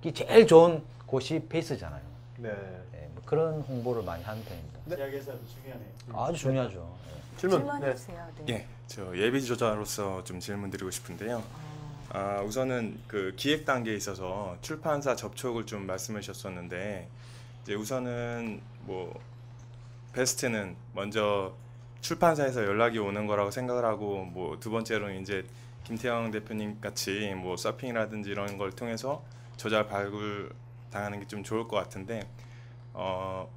게 제일 좋은 곳이 페이스잖아요. 네. 예, 뭐 그런 홍보를 많이 하는 편입니다. 제약회사도 중요하네요. 아주 중요하죠. 질문. 질문해주세요. 네. 예, 저 예비 저자로서 좀 질문드리고 싶은데요. 우선은 그 기획 단계에 있어서 출판사 접촉을 좀 말씀해 주셨었는데, 이제 우선은 뭐 베스트는 먼저 출판사에서 연락이 오는 거라고 생각을 하고, 뭐 두 번째로는 이제 김태형 대표님 같이 뭐 서핑이라든지 이런 걸 통해서 저자 발굴 당하는 게 좀 좋을 것 같은데,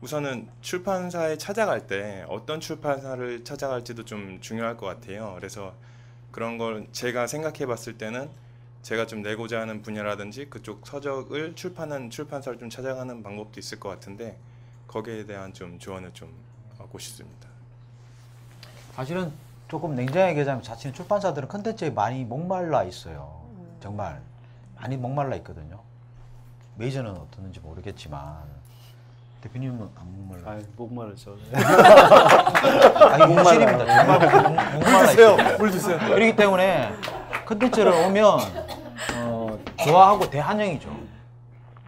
우선은 출판사에 찾아갈 때 어떤 출판사를 찾아갈지도 좀 중요할 것 같아요. 그래서 그런 걸 제가 생각해 봤을 때는 제가 좀 내고자 하는 분야라든지 그쪽 서적을 출판한 출판사를 좀 찾아가는 방법도 있을 것 같은데, 거기에 대한 좀 조언을 좀 얻고 싶습니다. 사실은 조금 냉정하게 얘기하자면 자칫 출판사들은 컨텐츠에 많이 목말라 있어요. 정말 많이 목말라 있거든요. 메이저는 어떻는지 모르겠지만 대표님은 안 목말라. 아, 목마르죠. 아니 현실입니다. 정말 목말라 있어요. 물 드세요. 그렇기 때문에 컨텐츠를 오면 좋아하고 대환영이죠.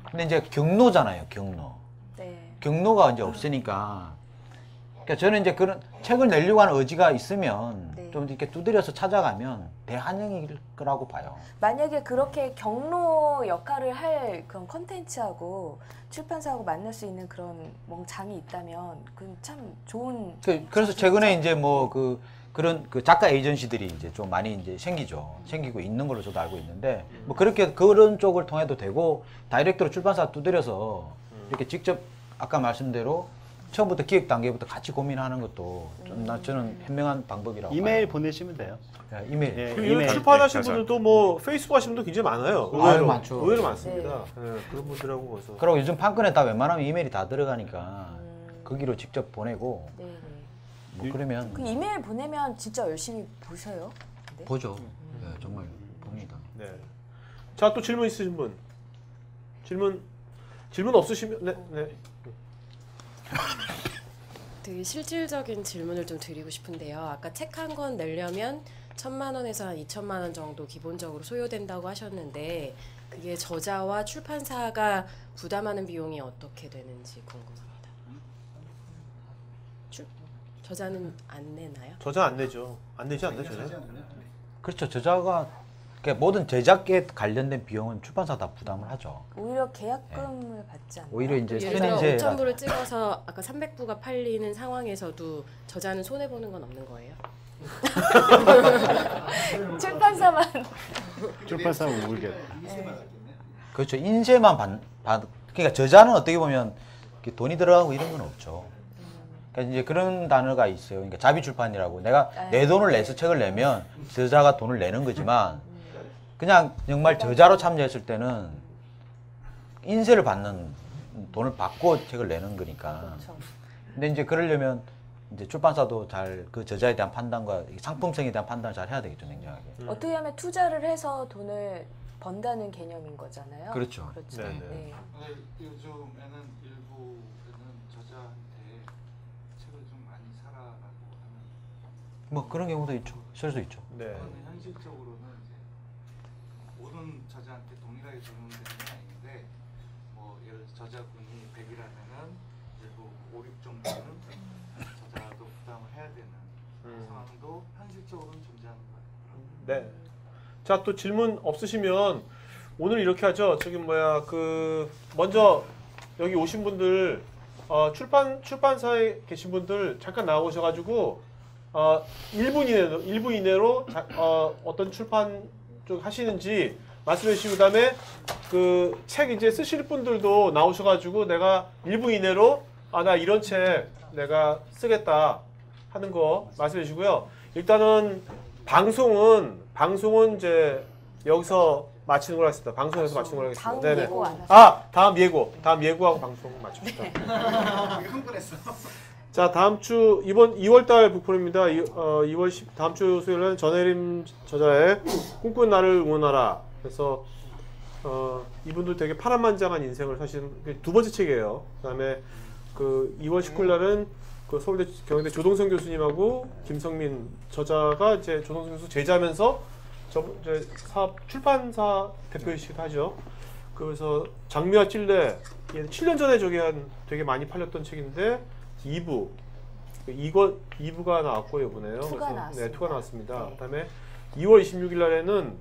근데 이제 경로잖아요. 경로. 네. 경로가 이제 없으니까. 그러니까 저는 이제 그런 책을 내려고 하는 의지가 있으면 네. 좀 이렇게 두드려서 찾아가면 대환영일 거라고 봐요. 만약에 그렇게 경로 역할을 할 그런 컨텐츠하고 출판사하고 만날 수 있는 그런 장이 있다면 그건 참 좋은. 그래서 최근에 이제 뭐 그런 작가 에이전시들이 이제 좀 많이 이제 생기고 있는 걸로 저도 알고 있는데 뭐 그렇게 그런 쪽을 통해도 되고 다이렉트로 출판사 두드려서 이렇게 직접 아까 말씀대로 처음부터 기획 단계부터 같이 고민하는 것도 저는 현명한 방법이라고 이메일 봐요. 보내시면 돼요. 네, 이메일. 예, 그리고 이메일. 출판하신 네, 분들도 뭐 페이스북 하시는 분도 굉장히 많아요. 아유, 많죠. 의외로 많습니다. 네, 그런 분들하고 거기서. 그리고 요즘 판권에 다 웬만하면 이메일이 다 들어가니까 거기로 직접 보내고 네, 네. 뭐 그러면 그 이메일 보내면 진짜 열심히 보셔요? 네? 보죠. 네, 정말 봅니다. 네. 자, 또 질문 있으신 분? 질문 없으시면 네. 되게 실질적인 질문을 좀 드리고 싶은데요. 아까 책 한 권 내려면 1,000만 원에서 한 2,000만 원 정도 기본적으로 소요된다고 하셨는데 그게 저자와 출판사가 부담하는 비용이 어떻게 되는지 궁금합니다. 저자는 안 내나요? 저자 안 내죠. 안 내지 않나요, 저자? 그렇죠. 저자가 그러니까 모든 제작에 관련된 비용은 출판사 다 부담을 하죠. 오히려 계약금을 받지 않나요? 오히려 이제 예를 들어 선인제 5,000부를 찍어서 아까 300부가 팔리는 상황에서도 저자는 손해 보는 건 없는 거예요? 출판사만. 출판사는 모르겠다. 그렇죠. 인쇄만 그러니까 저자는 어떻게 보면 이렇게 돈이 들어가고 이런 건 없죠. 그러니까 이제 그런 단어가 있어요. 그러니까 자비 출판이라고 내가 내 돈을 내서 책을 내면 저자가 돈을 내는 거지만 그냥 정말 저자로 참여했을 때는 인쇄를 받는 돈을 받고 책을 내는 거니까. 그렇죠. 근데 이제 그러려면 이제 출판사도 잘 그 저자에 대한 판단과 상품성에 대한 판단을 잘 해야 되겠죠, 냉정하게. 어떻게 하면 투자를 해서 돈을 번다는 개념인 거잖아요. 그렇죠. 그렇죠. 네, 네. 네. 요즘에는 일부는 저자한테 책을 좀 많이 사라라고 하는 뭐 그런 경우도 있죠. 쓸 수 있죠. 네. 그거는 현실적으로는 이제 모든 저자한테 동일하게 적용되는 건 아닌데 뭐 예를 들어 저자분이 100이라면은 일부 5, 6 정도는 저자도 부담을 해야 되는 상황도 현실적으로는 존재하는 것 같아요. 네. 자, 또 질문 없으시면 오늘 이렇게 하죠. 저기 뭐야 그 먼저 여기 오신 분들 출판사에 계신 분들 잠깐 나오셔가지고 1분 이내로 어떤 출판 쪽 하시는지 말씀해 주시고 그다음에 그 책 이제 쓰실 분들도 나오셔가지고 내가 1분 이내로 나 이런 책 내가 쓰겠다 하는 거 말씀해 주시고요. 일단은 방송은 이제 여기서 마치는 걸로 하겠습니다. 방송에서 마치는 걸로 하겠습니다. 다음 예고 안 하세요? 다음 예고하고 방송 마칩시다. 흥분했어. 자, 다음 주 이번 2월달 북프로입니다. 2월 10 다음 주 수요일은 전혜림 저자의 꿈꾸는 나를 응원하라. 그래서 이분도 되게 파란만장한 인생을 사실 두 번째 책이에요. 그다음에 그 2월 19일 날은 그 서울대 경희대 조동성 교수님하고 김성민 저자가 이제 조동성 교수 제자면서 이제 출판사 대표이시기도 하죠. 그래서 장미와 찔레 7년 전에 되게 많이 팔렸던 책인데 2부가 나왔고요, 이번에요. 투가 나왔습니다. 네, 2가 나왔습니다. 그다음에 2월 26일 날에는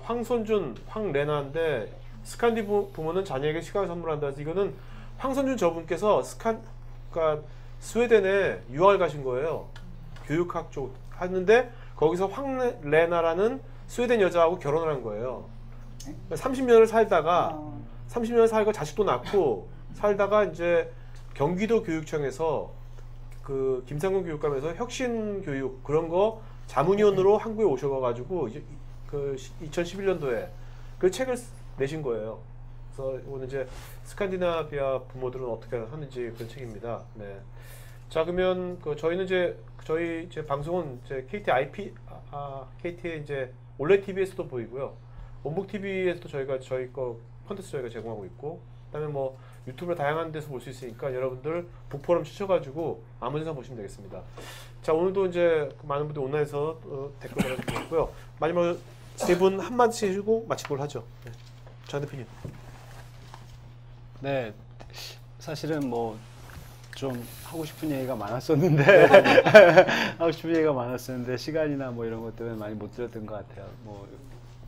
황선준, 황레나인데 스칸디 부모는 자녀에게 시간을 선물한다. 해서 이거는 황선준 저분께서 그러니까 스웨덴에 유학을 가신 거예요. 교육학 쪽 하는데 거기서 황레나라는 스웨덴 여자하고 결혼을 한 거예요. 30년을 살다가 30년을 살고 자식도 낳고 살다가 이제 경기도 교육청에서 그 김상근 교육감에서 혁신 교육 그런 거 자문위원으로 한국에 오셔가지고 그 2011년도에 그 책을 내신 거예요. 그래서 오늘 이제 스칸디나비아 부모들은 어떻게 하는지 그런 책입니다. 네. 자, 그러면 저희는 저희 방송은 이제 KT의 이제 올레 TV에서도 보이고요. 원북 TV에서도 저희 거 콘텐츠 저희가 제공하고 있고, 그다음에 뭐 유튜브나 다양한 데서 볼 수 있으니까 여러분들 북포럼 치셔가지고 아무 데나 보시면 되겠습니다. 자, 오늘도 이제 많은 분들 온라인에서 댓글 달아주셨고요. 마지막으로 세 분 한마디씩 해주고 마치도록 하죠. 네. 장 대표님. 네, 사실은 뭐 좀 하고 싶은 얘기가 많았었는데 하고 싶은 얘기가 많았었는데 시간이나 뭐 이런 것 때문에 많이 못 들었던 것 같아요. 뭐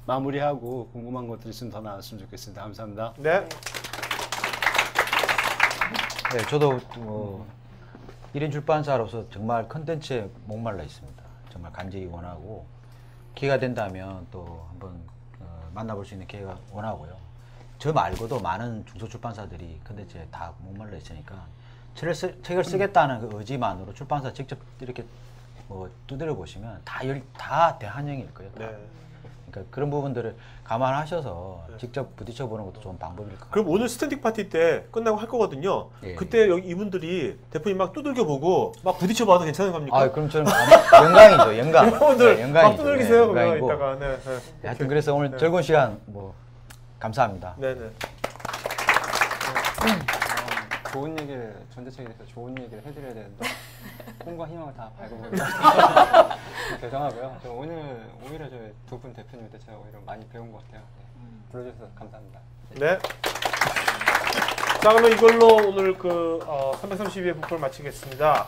마무리하고 궁금한 것들 있으면 더 나왔으면 좋겠습니다. 감사합니다. 네. 네, 저도 1인 출판사로서 정말 컨텐츠에 목말라 있습니다. 정말 간절히 원하고 기회가 된다면 또 한번 만나볼 수 있는 기회가 원하고요. 저 말고도 많은 중소출판사들이 컨텐츠에 다 목말라 있으니까 책을 쓰겠다는 그 의지만으로 출판사 직접 이렇게 뭐 두드려 보시면 다 대환영일 거예요. 다. 네. 그러니까 그런 부분들을 감안하셔서 직접 부딪혀 보는 것도 좋은 방법일 것 같아요. 그럼 오늘 스탠딩 파티 때 끝나고 할 거거든요. 예. 그때 여기 이분들이 대표님 막 두들겨 보고 막 부딪혀 봐도 괜찮은 겁니까? 아, 그럼 저는 영광이죠, 영광. 여러분들 네, 영광이죠. 막 두들기세요. 네, 그러면 영광이고. 이따가. 네. 하여튼 그래서 오늘 네. 즐거운 시간 감사합니다. 네네. 좋은 얘기를 전자책에 대해서 좋은 얘기를 해드려야 되는데 꿈과 희망을 다 밟아버리고 죄송하고요. 저 오히려 저 두 분 대표님한테 제가 오히려 많이 배운 것 같아요. 네. 불러주셔서 감사합니다. 네. 자, 그러면 이걸로 오늘 332회 북토를 마치겠습니다.